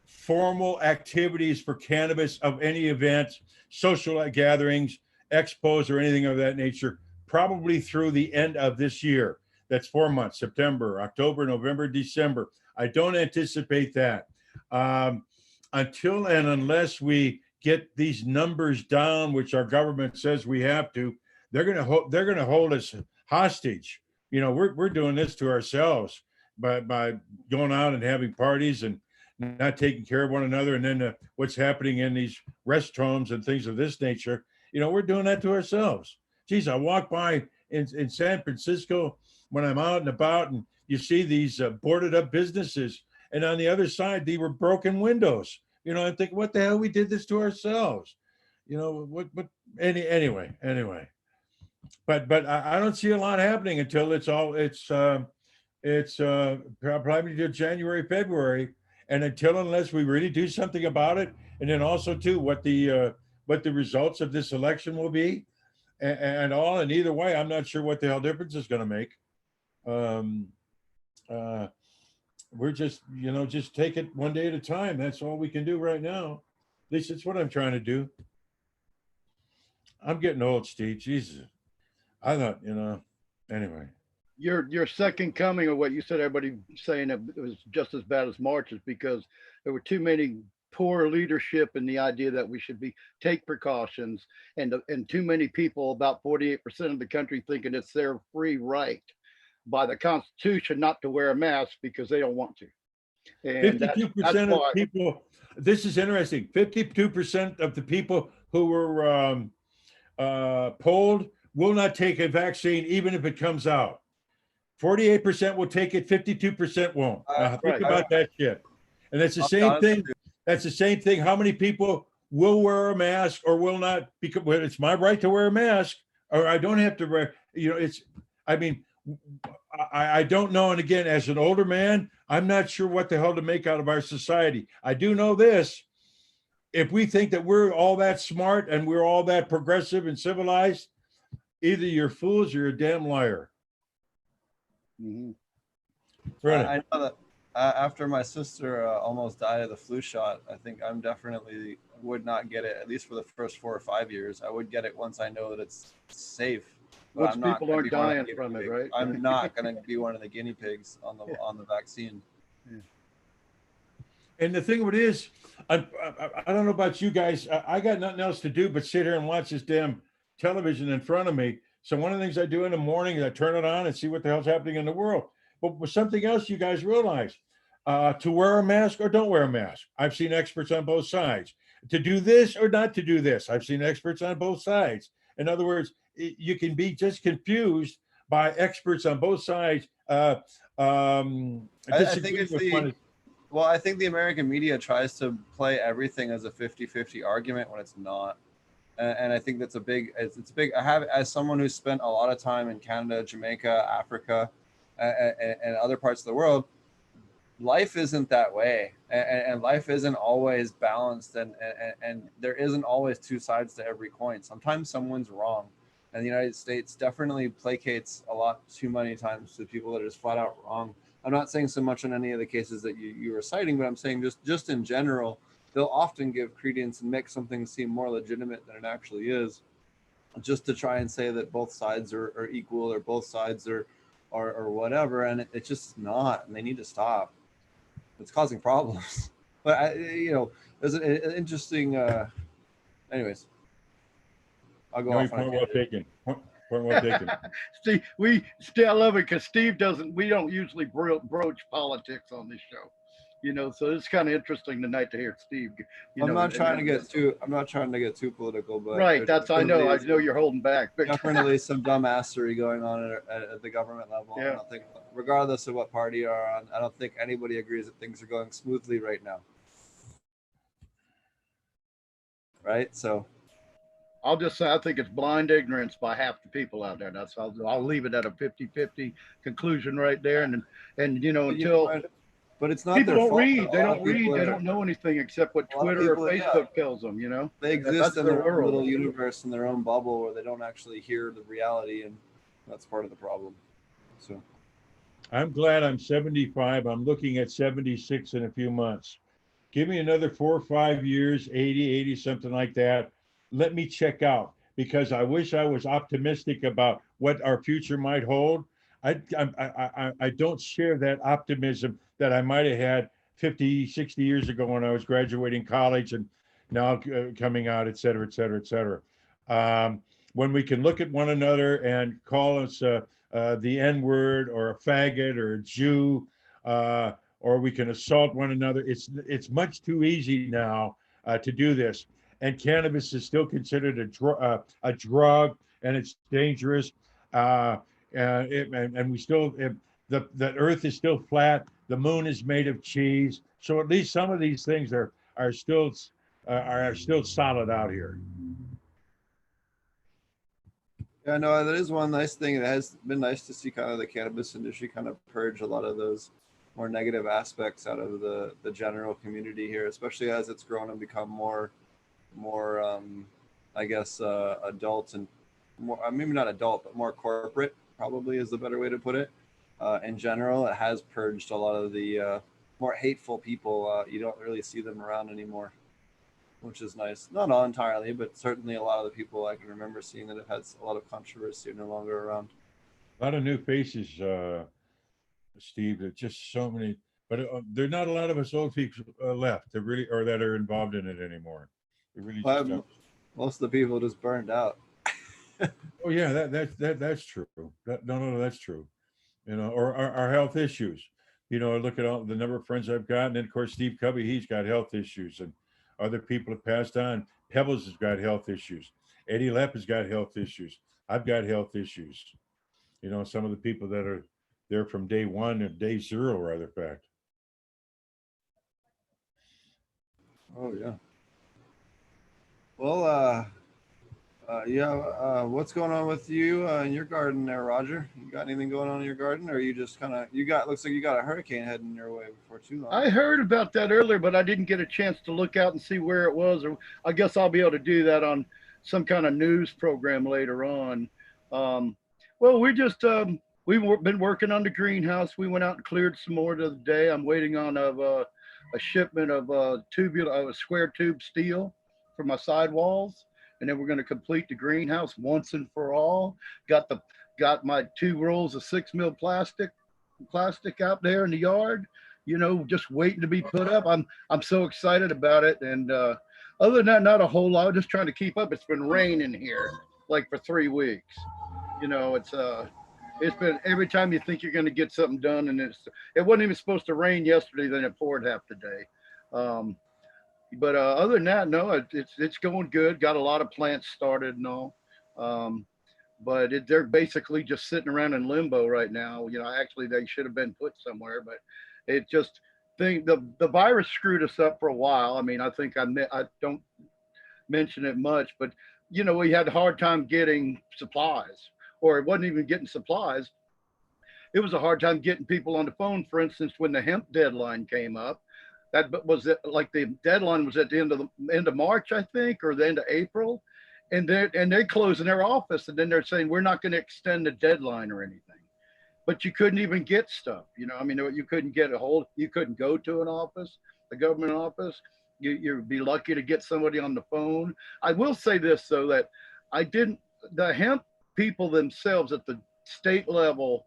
formal activities for cannabis of any event, social gatherings, expos, or anything of that nature, probably through the end of this year. That's 4 months: September, October, November, December. I don't anticipate that until and unless we get these numbers down, which our government says we have to. They're going to hold us hostage. You know, we're doing this to ourselves by going out and having parties and not taking care of one another. And then what's happening in these restrooms and things of this nature, you know, we're doing that to ourselves. Geez, I walk by in San Francisco when I'm out and about, and you see these boarded up businesses, and on the other side, they were broken windows. You know, I think, what the hell, we did this to ourselves. You know, anyway. But I don't see a lot happening until it's probably till January, February, and unless we really do something about it, and then also too what the results of this election will be, and all. And either way, I'm not sure what the hell difference is going to make. We're just take it one day at a time. That's all we can do right now. At least it's what I'm trying to do. I'm getting old, Steve. Jesus. I thought, anyway. Your second coming of what you said, everybody saying it was just as bad as March, is because there were too many poor leadership in the idea that we should take precautions, and too many people, about 48% of the country, thinking it's their free right by the Constitution not to wear a mask because they don't want to. And 52% of people, this is interesting, 52% of the people who were polled will not take a vaccine even if it comes out. 48% will take it, 52% won't. Think about that shit. And that's the same thing. That's the same thing. How many people will wear a mask or will not? Because it's my right to wear a mask, or I don't have to wear, I don't know. And again, as an older man, I'm not sure what the hell to make out of our society. I do know this. If we think that we're all that smart and we're all that progressive and civilized, either you're fools or you're a damn liar. Mm-hmm. Right. I know that after my sister almost died of the flu shot, I think I'm definitely would not get it, at least for the first 4 or 5 years. I would get it once I know that it's safe. Once people aren't dying from it, right? I'm not going to be one of the guinea pigs on the vaccine. Yeah. And the thing of it is, I don't know about you guys. I got nothing else to do but sit here and watch this damn television in front of me. So one of the things I do in the morning is I turn it on and see what the hell's happening in the world. But with something else you guys realize, to wear a mask or don't wear a mask. I've seen experts on both sides. To do this or not to do this. I've seen experts on both sides. In other words, you can be just confused by experts on both sides. I think Disagree it's with the one. well, I think the American media tries to play everything as a 50-50 argument when it's not. And I think that's a big, it's big. I have, as someone who's spent a lot of time in Canada, Jamaica, Africa, and other parts of the world, life isn't that way. And life isn't always balanced. And there isn't always two sides to every coin. Sometimes someone's wrong. And the United States definitely placates a lot too many times to people that are just flat out wrong. I'm not saying so much in any of the cases that you were citing, but I'm saying just in general, they'll often give credence and make something seem more legitimate than it actually is, just to try and say that both sides are equal or both sides are whatever, and it's just not, and they need to stop. It's causing problems. But there's an interesting. Anyways, I'll go off on Point well taken. Point well taken. Steve, I love it because Steve doesn't. We don't usually broach politics on this show, So it's kind of interesting tonight to hear Steve. I'm not trying to get too political, but right. I know you're holding back. Definitely some dumbassery going on at the government level. Yeah. I don't think, regardless of what party you're on, I don't think anybody agrees that things are going smoothly right now. Right. So. I'll just say I think it's blind ignorance by half the people out there. That's I'll leave it at a 50-50 conclusion right there. And until but it's not people their don't fault. read, they don't read, they don't know anything except what Twitter or Facebook tells them. They exist in their own little universe, in their own bubble, where they don't actually hear the reality, and that's part of the problem. So I'm glad I'm 75. I'm looking at 76 in a few months. Give me another 4 or 5 years, 80, something like that. Let me check out, because I wish I was optimistic about what our future might hold. I don't share that optimism that I might have had 50, 60 years ago when I was graduating college and now coming out, et cetera, et cetera, et cetera. When we can look at one another and call us the N-word or a faggot or a Jew, or we can assault one another. It's much too easy now to do this. And cannabis is still considered a drug, and it's dangerous. And we still, the earth is still flat. The moon is made of cheese. So at least some of these things are still solid out here. Yeah, no, that is one nice thing. It has been nice to see kind of the cannabis industry kind of purge a lot of those more negative aspects out of the general community here, especially as it's grown and become more I guess adult and more, maybe not adult, but more corporate probably is the better way to put it. In general, it has purged a lot of the more hateful people. You don't really see them around anymore, which is nice. Not all entirely, but certainly a lot of the people I can remember seeing that have had a lot of controversy are no longer around. A lot of new faces, Steve. There's just so many, but there are not a lot of us old people left that really, or that are involved in it anymore. Really most of the people just burned out. Oh yeah, that's true. No, that's true. Or our health issues. Look at all the number of friends I've got, and then of course Steve Cubby, he's got health issues, and other people have passed on. Pebbles has got health issues. Eddie Lepp has got health issues. I've got health issues. Some of the people that are there from day one and day zero, rather fact. Oh yeah. Well, what's going on with you in your garden there, Roger? You got anything going on in your garden, or you just looks like you got a hurricane heading your way before too long? I heard about that earlier, but I didn't get a chance to look out and see where it was, or I guess I'll be able to do that on some kind of news program later on. Well, we've been working on the greenhouse. We went out and cleared some more the other day. I'm waiting on a shipment of square tube steel for my sidewalls, and then we're going to complete the greenhouse once and for all. Got my 2 rolls of 6 mil plastic out there in the yard, just waiting to be put up. I'm so excited about it. And other than that, not a whole lot. Just trying to keep up. It's been raining here like for 3 weeks. It's It's been every time you think you're going to get something done, and it wasn't even supposed to rain yesterday, then it poured half the day. But other than that, no, it's going good. Got a lot of plants started and all. But they're basically just sitting around in limbo right now. You know, actually they should have been put somewhere, but it just the virus screwed us up for a while. I mean, I think I don't mention it much, but you know, we had a hard time getting supplies, or it wasn't even getting supplies. It was a hard time getting people on the phone. For instance, when the hemp deadline came up, that was like the deadline was at the end of March, I think, or the end of April, and they're closing their office, and then they're saying we're not going to extend the deadline or anything. But you couldn't even get stuff, you know. I mean, you couldn't get you couldn't go to an office, a government office. You'd be lucky to get somebody on the phone. I will say this though, that the hemp people themselves at the state level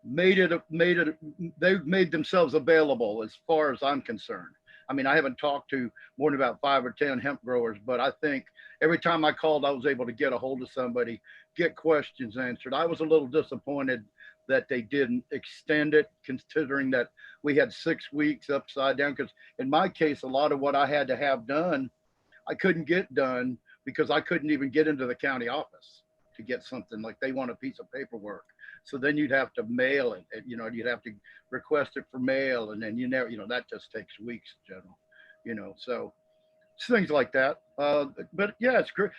they've made themselves available as far as I'm concerned. I mean, I haven't talked to more than about 5 or 10 hemp growers, but I think every time I called, I was able to get a hold of somebody, get questions answered. I was a little disappointed that they didn't extend it, considering that we had 6 weeks upside down. Because in my case, a lot of what I had to have done, I couldn't get done because I couldn't even get into the county office to get something. Like they want a piece of paperwork. So then you'd have to mail it, you know, you'd have to request it for mail. And then that just takes weeks in general, you know, so it's things like that. But yeah, it's great.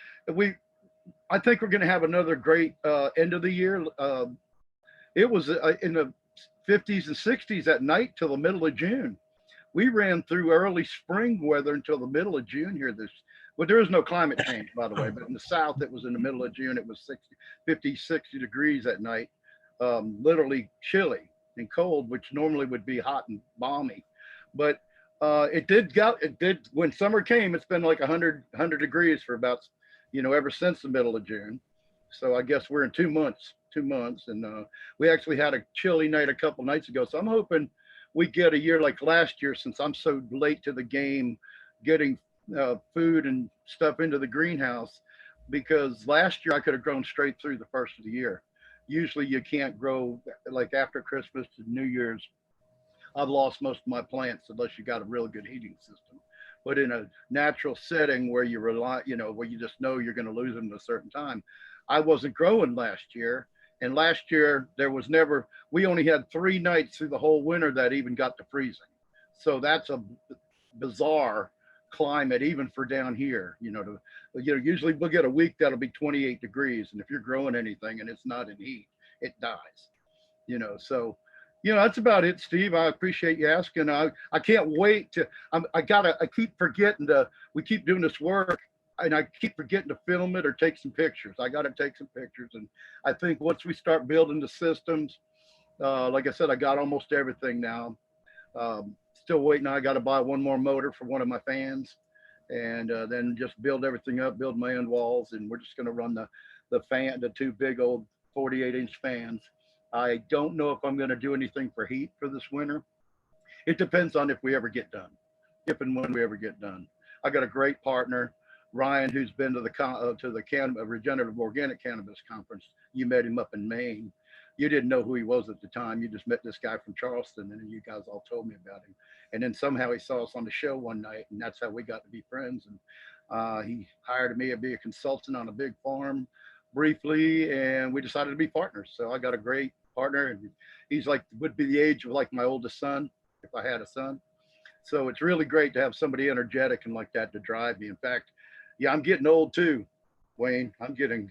I think we're going to have another great end of the year. It was in the 50s and 60s at night till the middle of June. We ran through early spring weather until the middle of June here. Well, there is no climate change, by the way, but in the South, it was in the middle of June. It was 50, 60 degrees at night, literally chilly and cold, which normally would be hot and balmy. But it did, when summer came, it's been like 100 degrees for about, you know, ever since the middle of June. So I guess we're in 2 months, and we actually had a chilly night a couple nights ago. So I'm hoping we get a year like last year, since I'm so late to the game getting food and stuff into the greenhouse, because last year I could have grown straight through the first of the year. Usually you can't grow like after Christmas to New Year's. I've lost most of my plants unless you got a real good heating system. But in a natural setting where you rely, you know, where you just know you're going to lose them at a certain time, I wasn't growing last year. And last year we only had 3 nights through the whole winter that even got to freezing. So that's a bizarre climate, even for down here, you know, usually we'll get a week that'll be 28 degrees. And if you're growing anything and it's not in heat, it dies, you know. So, you know, that's about it, Steve. I appreciate you asking. I can't wait to, I keep forgetting we keep doing this work, and I keep forgetting to film it or take some pictures. I got to take some pictures. And I think once we start building the systems, like I said, I got almost everything now. Still waiting. I got to buy one more motor for one of my fans, and then just build everything up, build my end walls. And we're just going to run the 2 big old 48-inch fans. I don't know if I'm going to do anything for heat for this winter. It depends on if we ever get done, if and when we ever get done. I got a great partner, Ryan, who's been to the Regenerative Organic Cannabis Conference. You met him up in Maine. You didn't know who he was at the time. You just met this guy from Charleston, and then you guys all told me about him. And then somehow he saw us on the show one night, and that's how we got to be friends. And he hired me to be a consultant on a big farm briefly, and we decided to be partners. So I got a great partner, and he's would be the age of like my oldest son, if I had a son. So it's really great to have somebody energetic and like that to drive me. In fact, yeah, I'm getting old too, Wayne. I'm getting,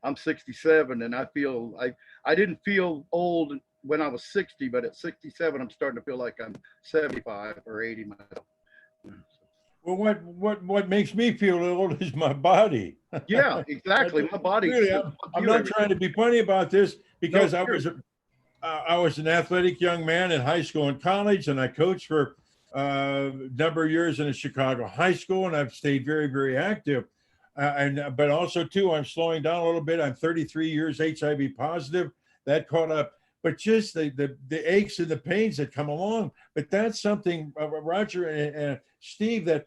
I'm 67, and I feel I didn't feel old when I was 60, but at 67, I'm starting to feel like I'm 75 or 80 myself. Well, what makes me feel old is my body. Yeah, exactly. My body. Really, I'm not trying to be funny about this, because I was an athletic young man in high school and college, and I coached for a number of years in a Chicago high school, and I've stayed very, very active. But also too, I'm slowing down a little bit. I'm 33 years HIV positive. That caught up. But just the aches and the pains that come along. But that's something, Roger and Steve, that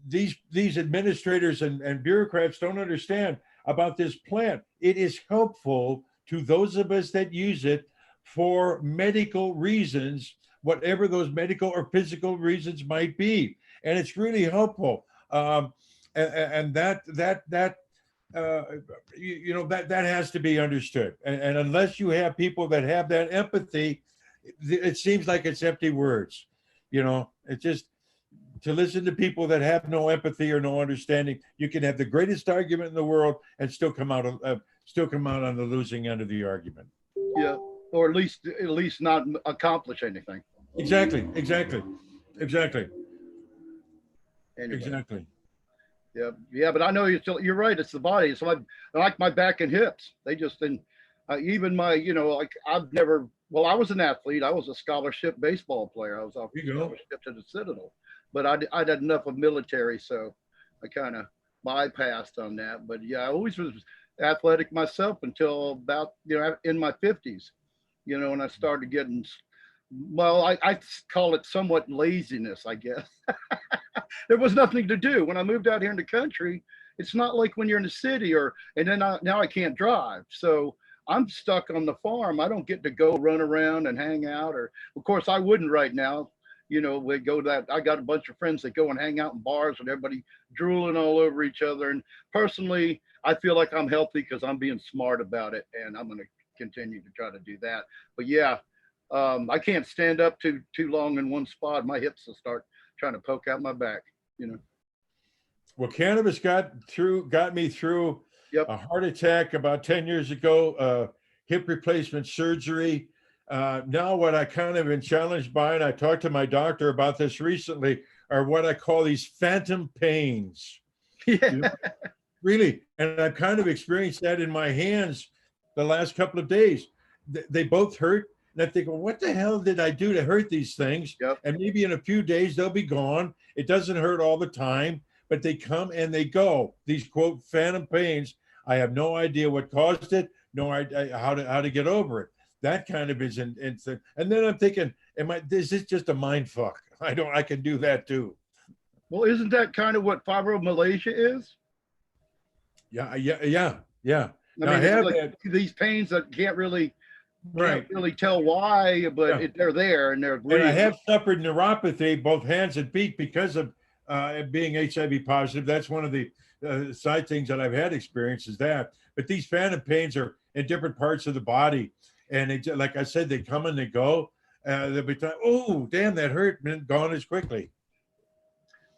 these administrators and bureaucrats don't understand about this plant. It is helpful to those of us that use it for medical reasons, whatever those medical or physical reasons might be. And it's really helpful. And that has to be understood. And unless you have people that have that empathy, it seems like it's empty words. It just, to listen to people that have no empathy or no understanding, you can have the greatest argument in the world and still come out on the losing end of the argument. Yeah, or at least not accomplish anything. Exactly. Anyway. Exactly. Yeah, but I know you're right. It's the body. It's like my back and hips. They just, and even my, like I was an athlete. I was a scholarship baseball player. I was off scholarship to the Citadel, but I had enough of military, so I kind of bypassed on that. But yeah, I always was athletic myself until about, in my 50s, and I started getting, well, I call it somewhat laziness, I guess. There was nothing to do. When I moved out here in the country, it's not like when you're in the city and then now I can't drive. So I'm stuck on the farm. I don't get to go run around and hang out, or of course I wouldn't right now. We go I got a bunch of friends that go and hang out in bars with everybody drooling all over each other. And personally, I feel like I'm healthy because I'm being smart about it, and I'm going to continue to try to do that. But yeah, I can't stand up too long in one spot. My hips will start trying to poke out my back. Well, cannabis got me through a heart attack about 10 years ago, hip replacement surgery. Now what I kind of been challenged by, and I talked to my doctor about this recently, are what I call these phantom pains. Yeah. Really. And I've kind of experienced that in my hands the last couple of days. They both hurt. And I think, well, what the hell did I do to hurt these things? Yep. And maybe in a few days they'll be gone. It doesn't hurt all the time, but they come and they go. These quote phantom pains. I have no idea what caused it, no idea how to get over it. That kind of is instant. And then I'm thinking, is this just a mind fuck? I can do that too. Well, isn't that kind of what fibromyalgia is? Yeah. I have like these pains that can't really tell why, but they're there and they're real. And I have suffered neuropathy, both hands and feet, because of being HIV positive. That's one of the side things that I've had experience is that. But these phantom pains are in different parts of the body. And like I said, they come and they go. They'll be like, oh, damn, that hurt, and gone as quickly.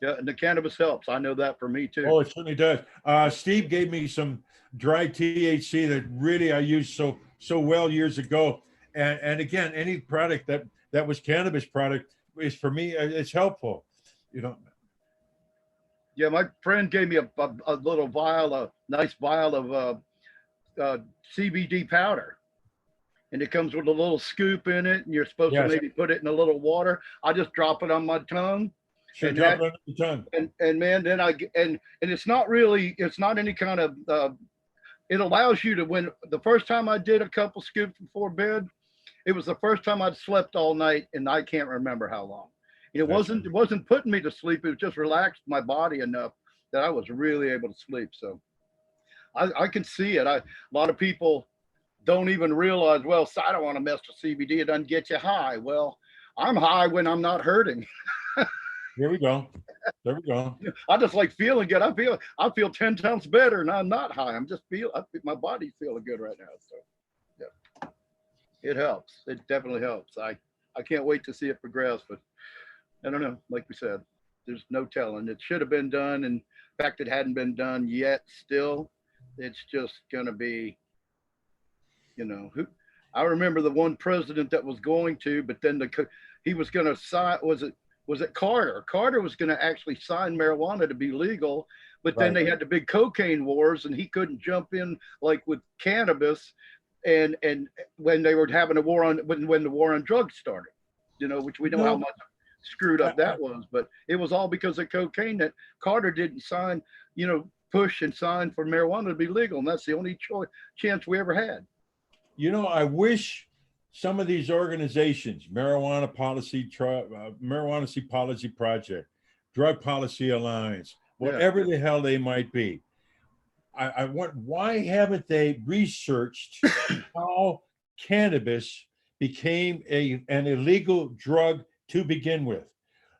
Yeah, and the cannabis helps. I know that for me too. Oh, it certainly does. Steve gave me some dry THC that really I used so well years ago. And again, any product that was cannabis product is, for me, it's helpful. Yeah, my friend gave me a little vial, a nice vial of CBD powder. And it comes with a little scoop in it, and you're supposed to maybe put it in a little water. I just drop it on my tongue. Sure, drop it on your tongue. And man, then and it's not any kind of, it allows you to, when the first time I did a couple scoops before bed, it was the first time I'd slept all night, and I can't remember how long. It wasn't putting me to sleep. It just relaxed my body enough that I was really able to sleep. So I can see it. A lot of people don't even realize, well, I don't want to mess with CBD. It doesn't get you high. Well, I'm high when I'm not hurting. There we go. I just like feeling good. I feel 10 times better, and I'm not high. My body's feeling good right now. So yeah, it helps. It definitely helps. I can't wait to see it progress, but I don't know. Like we said, there's no telling. It should have been done. And in fact, it hadn't been done yet still. It's just going to be, I remember the one president that was going to, but then he was going to sign, was it Carter? Carter was going to actually sign marijuana to be legal, but then they had the big cocaine wars, and he couldn't jump in like with cannabis, and when they were having a war on when the war on drugs started, which we know how much screwed up that was, but it was all because of cocaine that Carter didn't sign, push and sign for marijuana to be legal, and that's the only chance we ever had. I wish some of these organizations, Marijuana Policy Project, Drug Policy Alliance, whatever the hell they might be, why haven't they researched how cannabis became an illegal drug to begin with.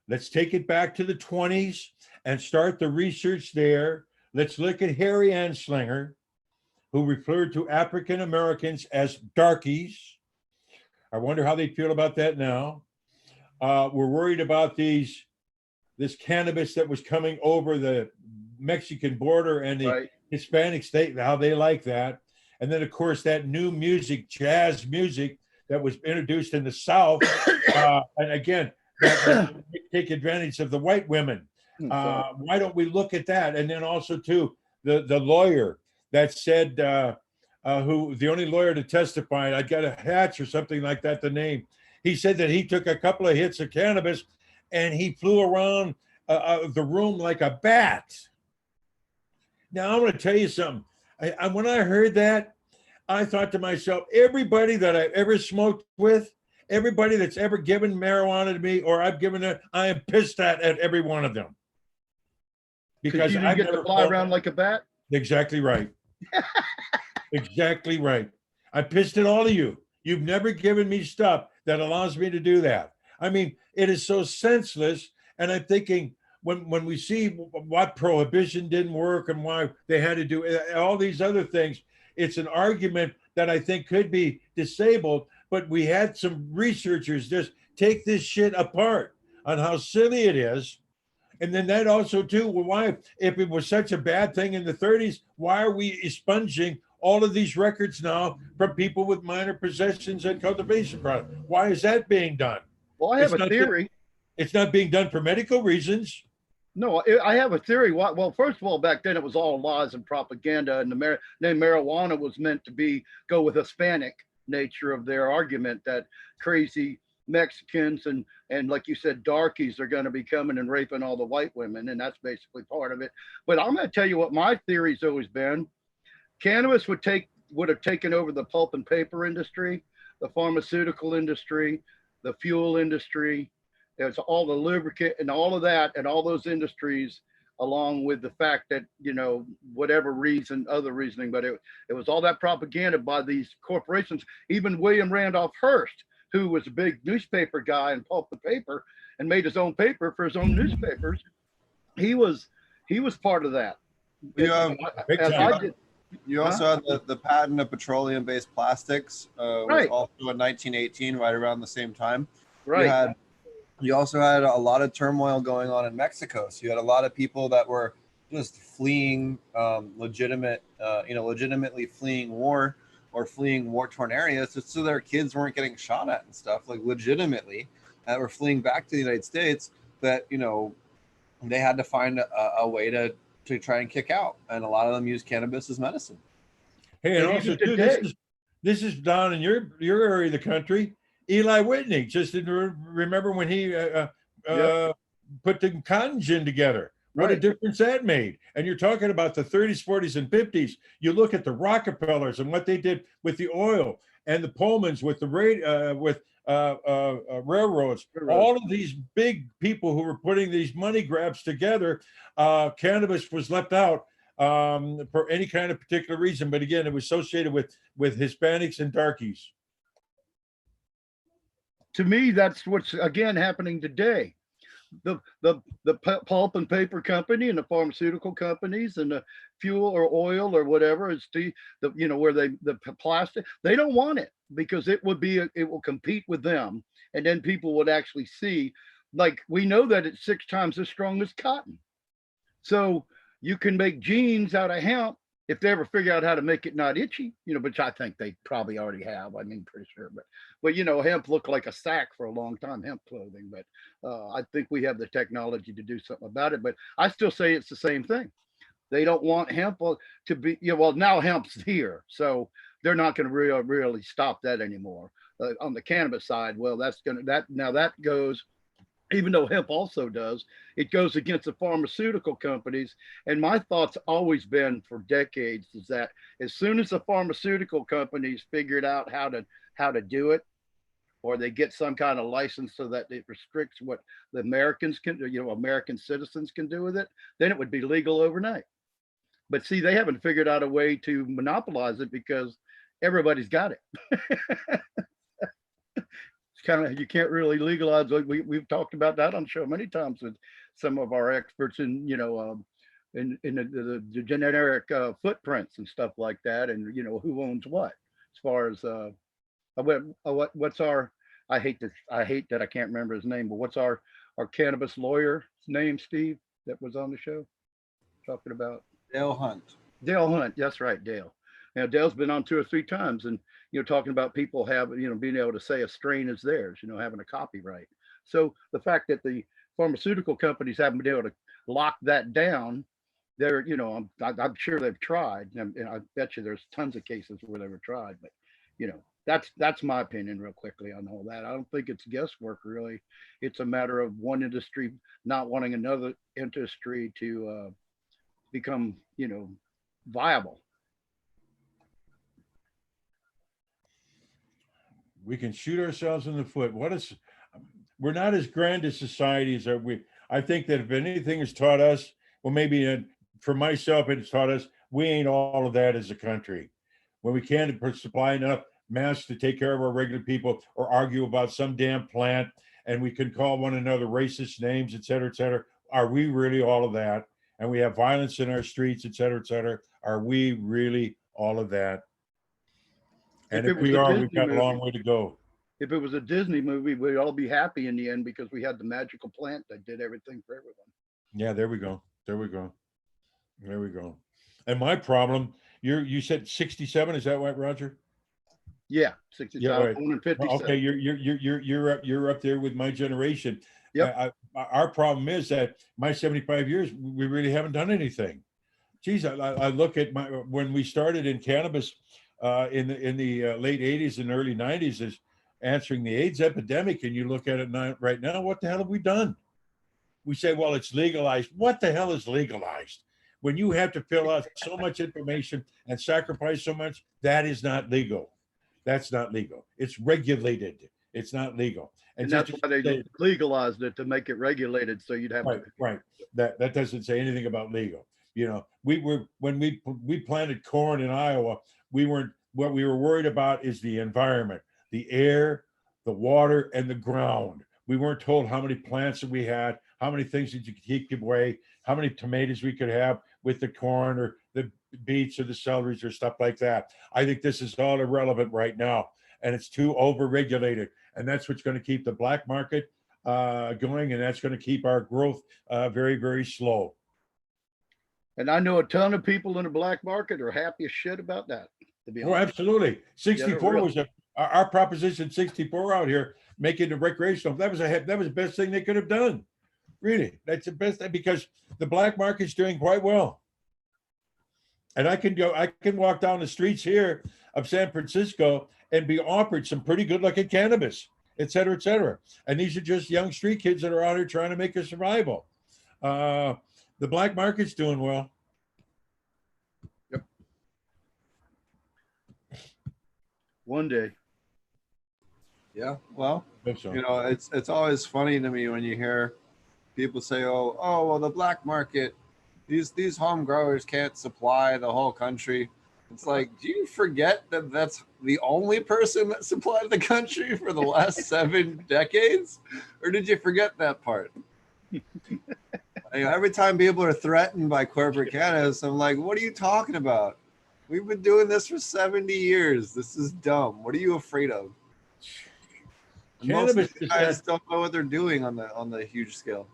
Let's take it back to the 20s and start the research there. Let's look at Harry Anslinger, who referred to African Americans as darkies. I wonder how they feel about that now. We're worried about this cannabis that was coming over the Mexican border and the Right. Hispanic state, how they like that. And then, of course, that new music, jazz music that was introduced in the South. And again, that take advantage of the white women. Why don't we look at that? And then also, too, the lawyer that said, who the only lawyer to testify, I got a Hatch or something like that, the name. He said that he took a couple of hits of cannabis and he flew around the room like a bat. Now, I'm going to tell you something. When I heard that, I thought to myself, everybody that I've ever smoked with, everybody that's ever given marijuana to me or I've given it, I am pissed at every one of them. Because you didn't get to fly around like a bat? Exactly right. Exactly right. I pissed at all of you. You've never given me stuff that allows me to do that. I mean, it is so senseless. And I'm thinking when we see what prohibition didn't work and why they had to do all these other things, it's an argument that I think could be disabled. But we had some researchers just take this shit apart on how silly it is. And then that also too, well, why, if it was such a bad thing in the 30s, why are we expunging all of these records now from people with minor possessions and cultivation products? Why is that being done? Well, I have a theory. It's not being done for medical reasons. No, I have a theory. Well, first of all, back then it was all lies and propaganda, and the name marijuana was meant to go with Hispanic nature of their argument that crazy Mexicans and like you said, darkies are going to be coming and raping all the white women, and that's basically part of it. But I'm going to tell you what my theory's always been: cannabis would have taken over the pulp and paper industry, the pharmaceutical industry, the fuel industry. There's all the lubricant and all of that, and all those industries, along with the fact that, whatever reason, other reasoning, but it was all that propaganda by these corporations. Even William Randolph Hearst, who was a big newspaper guy and pulp and paper and made his own paper for his own newspapers, he was part of that. You also had the patent of petroleum-based plastics, was also in 1918, right around the same time. Right. You also had a lot of turmoil going on in Mexico. So you had a lot of people that were just fleeing legitimately fleeing war or fleeing war-torn areas just so their kids weren't getting shot at and stuff, like legitimately, that were fleeing back to the United States, that, they had to find a way to try and kick out. And a lot of them use cannabis as medicine. Hey, and also too, this is down in your area of the country. Eli Whitney, just remember when he put the cotton gin together. What a difference that made. And you're talking about the 30s, 40s, and 50s. You look at the Rockefellers and what they did with the oil, and the Pullmans with the railroads. All of these big people who were putting these money grabs together, cannabis was left out for any kind of particular reason. But again, it was associated with Hispanics and darkies. To me, that's what's again happening today. The pulp and paper company and the pharmaceutical companies and the fuel or oil or whatever is the plastic, they don't want it because it will compete with them, and then people would actually see, like, we know that it's 6 times as strong as cotton. So you can make jeans out of hemp if they ever figure out how to make it not itchy, which I think they probably already have. I mean, pretty sure, but hemp looked like a sack for a long time, hemp clothing. But I think we have the technology to do something about it. But I still say it's the same thing. They don't want hemp to be, well, now hemp's here, so they're not going to really stop that anymore. On the cannabis side, well, that goes. Even though hemp also does, it goes against the pharmaceutical companies. And my thought's always been for decades is that as soon as the pharmaceutical companies figured out how to do it, or they get some kind of license so that it restricts what the Americans can, American citizens can do with it, then it would be legal overnight. But see, they haven't figured out a way to monopolize it because everybody's got it. It's kind of, you can't really legalize. We've talked about that on the show many times with some of our experts in, in the generic footprints and stuff like that, and who owns what, as far as what's our, I hate that I can't remember his name, but what's our cannabis lawyer's name, Steve, that was on the show talking about Dale Hunt. Dale Hunt. That's right, Dale. Dale's been on 2 or 3 times, and talking about people being able to say a strain is theirs, having a copyright. So the fact that the pharmaceutical companies haven't been able to lock that down, they're, I'm sure they've tried, and I bet you there's tons of cases where they were tried, but that's my opinion real quickly on all that. I don't think it's guesswork really. It's a matter of one industry not wanting another industry to become, viable. We can shoot ourselves in the foot. We're not as grand a society as we. I think that if anything has taught us, well, maybe for myself, it's taught us we ain't all of that as a country. When we can't supply enough masks to take care of our regular people, or argue about some damn plant, and we can call one another racist names, et cetera, et cetera. Are we really all of that? And we have violence in our streets, et cetera, et cetera. Are we really all of that? And if we are, we've got a long way to go. If it was a Disney movie, we'd all be happy in the end because we had the magical plant that did everything for everyone. Yeah, there we go. There we go. There we go. And my problem, you said 67, is that right, Roger? Yeah, 67, yeah, right. Born in 57. Okay, you're up there with my generation. Yep. Our problem is that my 75 years, we really haven't done anything. Geez, I look at when we started in cannabis in the late 80s and early 90s as answering the AIDS epidemic, and you look at it now, right now, what the hell have we done? We say, well, it's legalized. What the hell is legalized? When you have to fill out so much information and sacrifice so much, that is not legal. That's not legal. It's regulated. It's not legal. And that's why they legalized it, to make it regulated, so you'd have right. That doesn't say anything about legal. When we planted corn in Iowa, what we were worried about is the environment, the air, the water, and the ground. We weren't told how many plants that we had, how many things that you could keep away, how many tomatoes we could have with the corn or the beets or the celeries or stuff like that. I think this is all irrelevant right now, and it's too over-regulated. And that's what's going to keep the black market going, and that's going to keep our growth very, very slow. And I know a ton of people in the black market are happy as shit about that, to be honest. Oh, absolutely. 64 was our proposition 64 out here, making the recreational. That was the best thing they could have done. Really, that's the best thing, because the black market's doing quite well. And I can walk down the streets here of San Francisco and be offered some pretty good looking cannabis, et cetera, et cetera. And these are just young street kids that are out here trying to make a survival. The black market's doing well. Yep. One day. Yeah, well, So. it's always funny to me when you hear people say, oh, well, the black market, these home growers can't supply the whole country. It's like, do you forget that that's the only person that supplied the country for the last 7 decades? Or did you forget that part? Every time people are threatened by corporate cannabis, I'm like, what are you talking about? We've been doing this for 70 years. This is dumb. What are you afraid of? Most of the guys don't know what they're doing on the huge scale.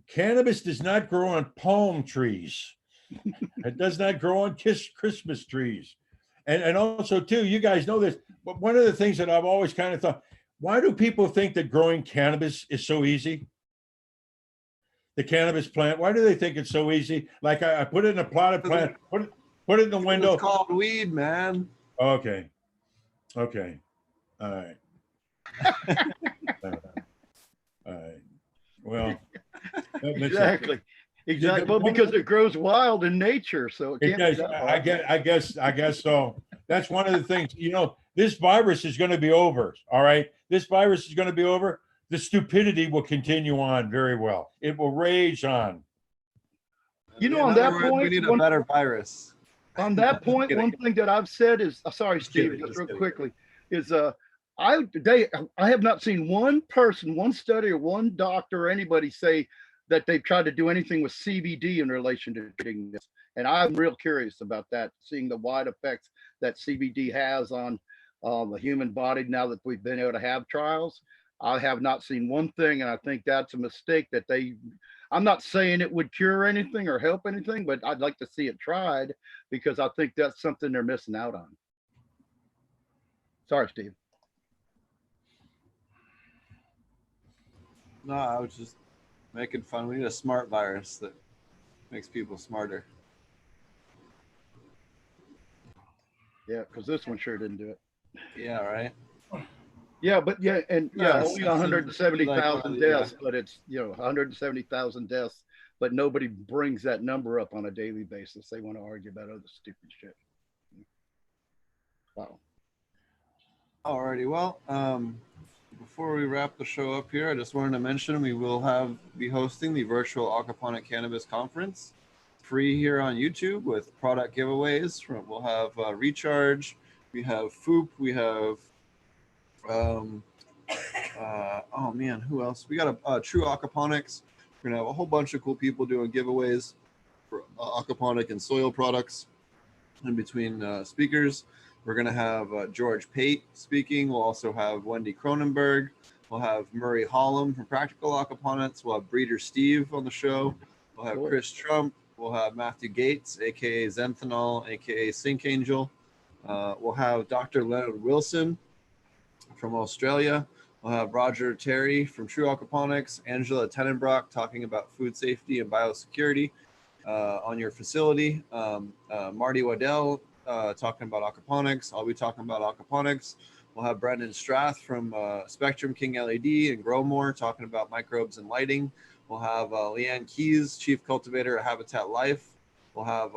Cannabis does not grow on palm trees. It does not grow on Christmas trees. And also, too, you guys know this, but one of the things that I've always kind of thought, why do people think that growing cannabis is so easy? The cannabis plant, why do they think it's so easy? Like I put it in a potted plant, put it in the window. It's called weed, man. Okay. All right. All right. Well, Exactly. Well, because it grows wild in nature, so it can't. I guess so. That's one of the things. This virus is going to be over. All right, this virus is going to be over. The stupidity will continue on very well. It will rage on. On that point, we need a better virus. On that point, Kidding. one thing that I've said is, sorry, Just Steve, kidding, just just real kidding. quickly, is I have not seen one person, one study, or one doctor or anybody say that they've tried to do anything with CBD in relation to treating this. And I'm real curious about that, seeing the wide effects that CBD has on the human body now that we've been able to have trials. I have not seen one thing, and I think that's a mistake that I'm not saying it would cure anything or help anything, but I'd like to see it tried because I think that's something they're missing out on. Sorry, Steve. No, I was just making fun. We need a smart virus that makes people smarter. Yeah, because this one sure didn't do it. Yeah, right. Yeah, but yeah, and yeah, Yes, only it seems 170,000 like, deaths, but it's 170,000 deaths, but nobody brings that number up on a daily basis. They want to argue about other stupid shit. Wow. Alrighty, well, before we wrap the show up here, I just wanted to mention we will be hosting the virtual Aquaponic Cannabis Conference, free here on YouTube with product giveaways. We'll have Recharge, we have Foop, we have oh man, who else? We got a True Aquaponics. We're gonna have a whole bunch of cool people doing giveaways for aquaponic and soil products. In between speakers, we're gonna have George Pate speaking. We'll also have Wendy Cronenberg. We'll have Murray Hollum from Practical Aquaponics. We'll have Breeder Steve on the show. We'll have Chris Trump. We'll have Matthew Gates, aka Zenthanol, aka Sink Angel. We'll have Dr. Leonard Wilson from Australia. We'll have Roger Terry from True Aquaponics, Angela Tenenbrock talking about food safety and biosecurity on your facility. Marty Waddell talking about aquaponics. I'll be talking about aquaponics. We'll have Brendan Strath from Spectrum King LED and Grow More talking about microbes and lighting. We'll have Leanne Keys, Chief Cultivator at Habitat Life. We'll have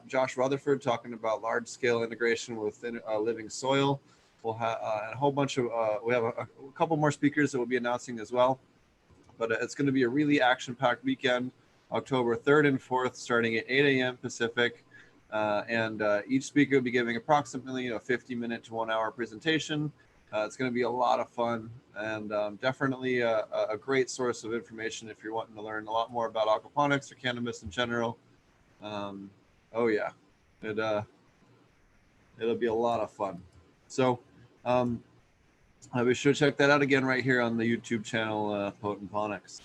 Josh Rutherford talking about large-scale integration with living soil. We'll have a whole bunch of, we have a couple more speakers that we'll be announcing as well. But it's going to be a really action-packed weekend, October 3rd and 4th, starting at 8 a.m. Pacific. And each speaker will be giving approximately a 50-minute to 1 hour presentation. It's going to be a lot of fun and definitely a great source of information if you're wanting to learn a lot more about aquaponics or cannabis in general. Oh yeah, it'll be a lot of fun. So be sure to check that out again right here on the YouTube channel, Potent Ponics.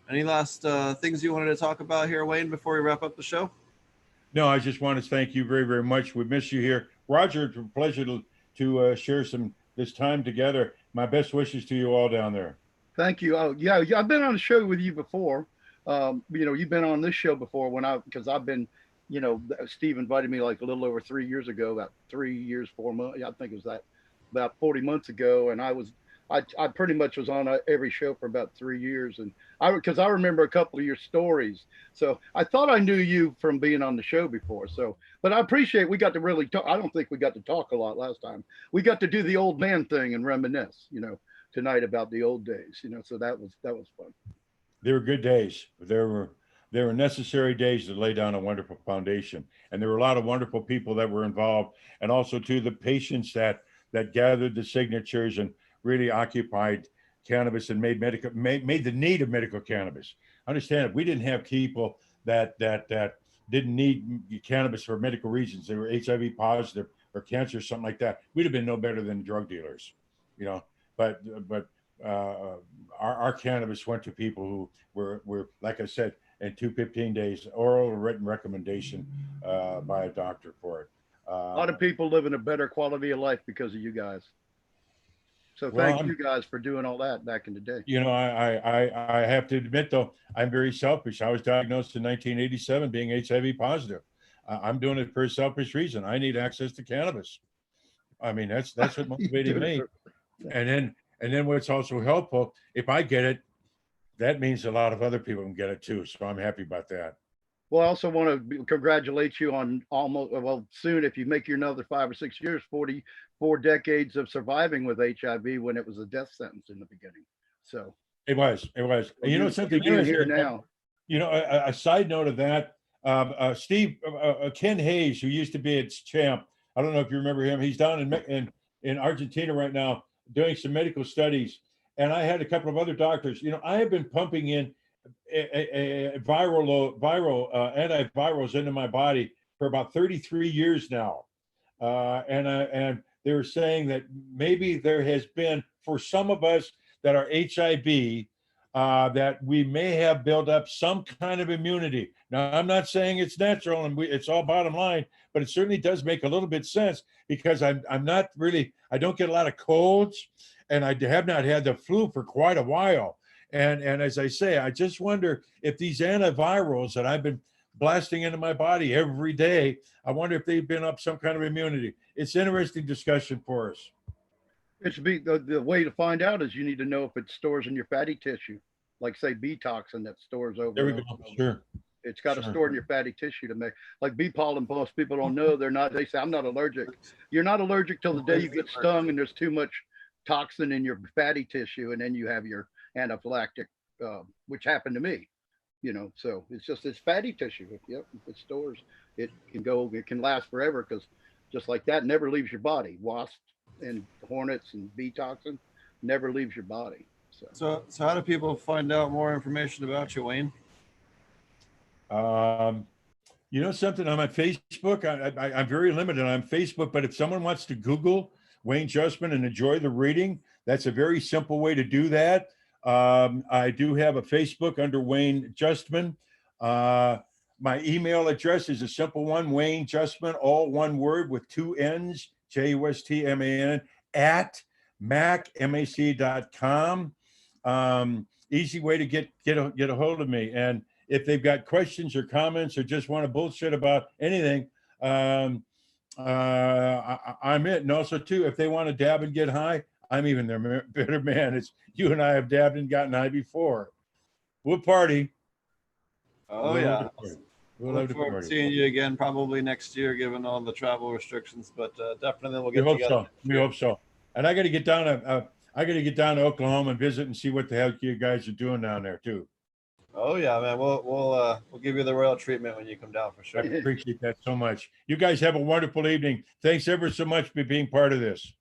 Any last things you wanted to talk about here, Wayne, before we wrap up the show? No, I just want to thank you very, very much. We miss you here. Roger, it's a pleasure to share this time together. My best wishes to you all down there. Thank you. Oh, yeah, I've been on a show with you before. You've been on this show before because I've been, Steve invited me like a little over 3 years ago, about 3 years, 4 months. I think it was that about 40 months ago. And I pretty much was on every show for about 3 years. And because I remember a couple of your stories. So I thought I knew you from being on the show before. So, but I appreciate we got to really talk. I don't think we got to talk a lot last time. We got to do the old man thing and reminisce, tonight about the old days, so that was fun. They were good days. There were necessary days to lay down a wonderful foundation. And there were a lot of wonderful people that were involved, and also to the patients that gathered the signatures and really occupied cannabis and made the need of medical cannabis. Understand, if we didn't have people that didn't need cannabis for medical reasons, they were HIV positive or cancer or something like that, we'd have been no better than drug dealers, But our cannabis went to people who were like I said, in 215 days, oral or written recommendation by a doctor for it. A lot of people live in a better quality of life because of you guys. So thank you guys for doing all that back in the day. I have to admit though, I'm very selfish. I was diagnosed in 1987 being HIV positive. I'm doing it for a selfish reason. I need access to cannabis. I mean, that's what motivated me. And then what's also helpful, if I get it, that means a lot of other people can get it too. So I'm happy about that. Well, I also want to congratulate you on soon, if you make your another 5 or 6 years, 44 decades of surviving with HIV when it was a death sentence in the beginning. So it was. And you know something you're here now. A side note of that, Ken Hayes, who used to be at Champ. I don't know if you remember him. He's down in Argentina right now doing some medical studies. And I had a couple of other doctors. You know, I have been pumping in viral antivirals into my body for about 33 years now. And they were saying that maybe there has been, for some of us that are HIV, that we may have built up some kind of immunity. Now, I'm not saying it's natural and it's all bottom line, but it certainly does make a little bit sense because I don't get a lot of colds, and I have not had the flu for quite a while. And as I say, I just wonder if these antivirals that I've been blasting into my body every day, I wonder if they've been up some kind of immunity. It's interesting discussion for us. It should be the way to find out is you need to know if it stores in your fatty tissue, like say bee toxin that stores over. There we go. Sure. It's got to store in your fatty tissue to make, like bee pollen. Most people don't know they say, I'm not allergic. You're not allergic till the day you get stung and there's too much toxin in your fatty tissue. And then you have your anaphylactic, which happened to me, you know, so it's fatty tissue. If it stores, it can last forever because just like that, never leaves your body. Wasps and hornets and bee toxin never leaves your body. So how do people find out more information about you, Wayne? You know something, on my Facebook, I'm very limited on Facebook, but if someone wants to Google Wayne Justmann and enjoy the reading, that's a very simple way to do that. I do have a Facebook under Wayne Justmann. My email address is a simple one, Wayne Justmann, all one word with 2 N's, JUSTMAN at mac.com. Easy way to get a hold of me. And if they've got questions or comments or just want to bullshit about anything, I'm it. And also too, if they want to dab and get high, I'm even their better man. It's you and I have dabbed and gotten high before. We'll party. Oh yeah. We'll look forward to seeing you again probably next year, given all the travel restrictions. But definitely we'll get together. We hope so. And I got to get down to Oklahoma and visit and see what the hell you guys are doing down there too. Oh yeah, man. We'll give you the royal treatment when you come down for sure. I appreciate that so much. You guys have a wonderful evening. Thanks ever so much for being part of this.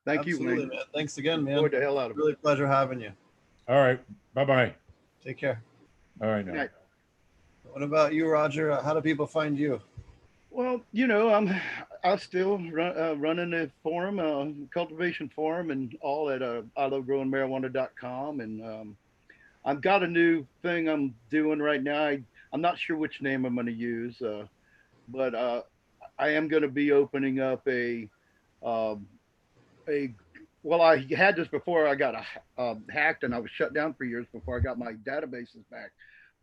Thank you, man. Thanks again, man. Enjoyed the hell out of it. Really pleasure having you. All right. Bye-bye. Take care. All right now. What about you, Roger? How do people find you? Well, you know, I still running the forum, cultivation forum, and all at ilovegrowingmarijuana.com, and I've got a new thing I'm doing right now. I'm not sure which name I'm going to use, but I am going to be opening up well, I had this before I got hacked, and I was shut down for years before I got my databases back.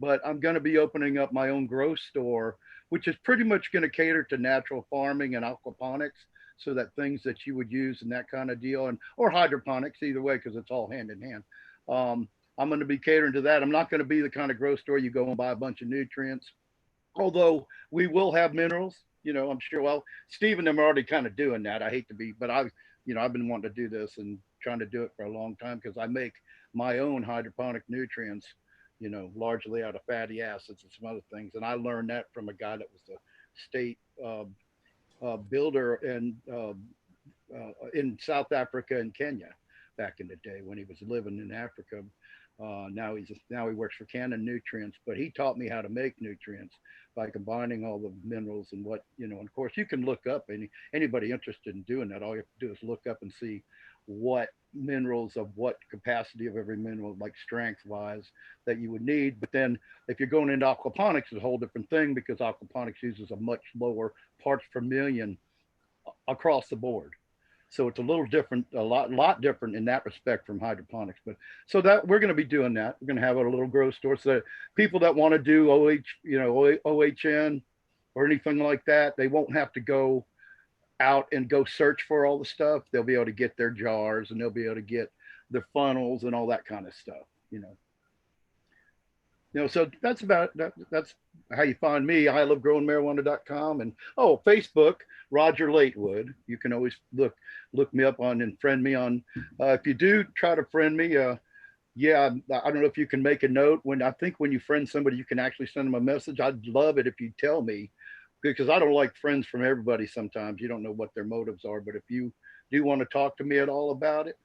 But I'm going to be opening up my own grow store, which is pretty much going to cater to natural farming and aquaponics, so that things that you would use and that kind of deal, or hydroponics, either way, because it's all hand in hand. I'm going to be catering to that. I'm not going to be the kind of grow store you go and buy a bunch of nutrients, although we will have minerals. You know, I'm sure. Well, Steve and them are already kind of doing that. I hate to be, but I've been wanting to do this and trying to do it for a long time because I make my own hydroponic nutrients, you know, largely out of fatty acids and some other things. And I learned that from a guy that was the state builder in South Africa and Kenya back in the day when he was living in Africa. Now he works for Canon Nutrients, but he taught me how to make nutrients by combining all the minerals and what, you know, and of course you can look up anybody interested in doing that. All you have to do is look up and see what minerals of what capacity of every mineral, like strength wise, that you would need. But then if you're going into aquaponics, it's a whole different thing because aquaponics uses a much lower parts per million across the board. So it's a little different, a lot different in that respect from hydroponics. But so that we're going to be doing that. We're going to have a little grow store so that people that want to do OHN or anything like that, they won't have to go out and go search for all the stuff. They'll be able to get their jars and they'll be able to get their funnels and all that kind of stuff, you know. So that's about that. That's how you find me. I love growingmarijuana.com, and Facebook, Roger Latewood. You can always look me up on and friend me on. If you do try to friend me, Yeah, I don't know if you can make a note I think when you friend somebody, you can actually send them a message. I'd love it if you tell me, because I don't like friends from everybody. Sometimes you don't know what their motives are, but if you do want to talk to me at all about it,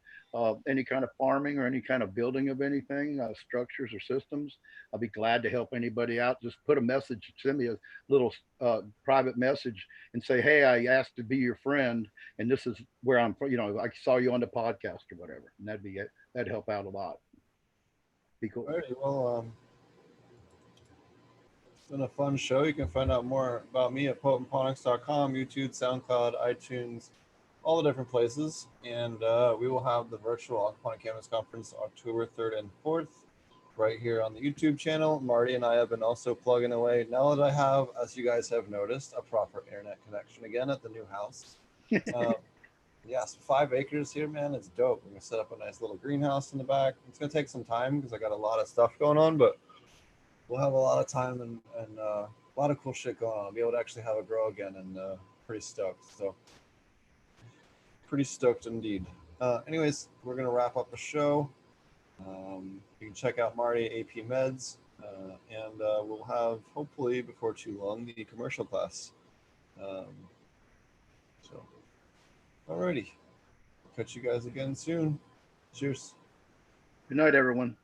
any kind of farming or any kind of building of anything, structures or systems, I'll be glad to help anybody out. Just put a message, send me a little private message and say, hey, I asked to be your friend, and this is where I'm from. I saw you on the podcast or whatever, and that'd be it. That'd help out a lot. Be cool. Alrighty, well, it's been a fun show. You can find out more about me at potentponics.com, YouTube, SoundCloud, iTunes, all the different places. And we will have the virtual Aquaponic Cannabis Conference October 3rd and 4th right here on the YouTube channel. Marty and I have been also plugging away. Now that I have, as you guys have noticed, a proper internet connection again at the new house. Yes, 5 acres here, man. It's dope. We're going to set up a nice little greenhouse in the back. It's going to take some time because I got a lot of stuff going on, but we'll have a lot of time and a lot of cool shit going on. I'll be able to actually have a grow again, and pretty stoked. So pretty stoked indeed. Anyways, we're going to wrap up the show. You can check out Marty AP Meds, and we'll have, hopefully before too long, the commercial class. So alrighty, catch you guys again soon. Cheers. Good night, everyone.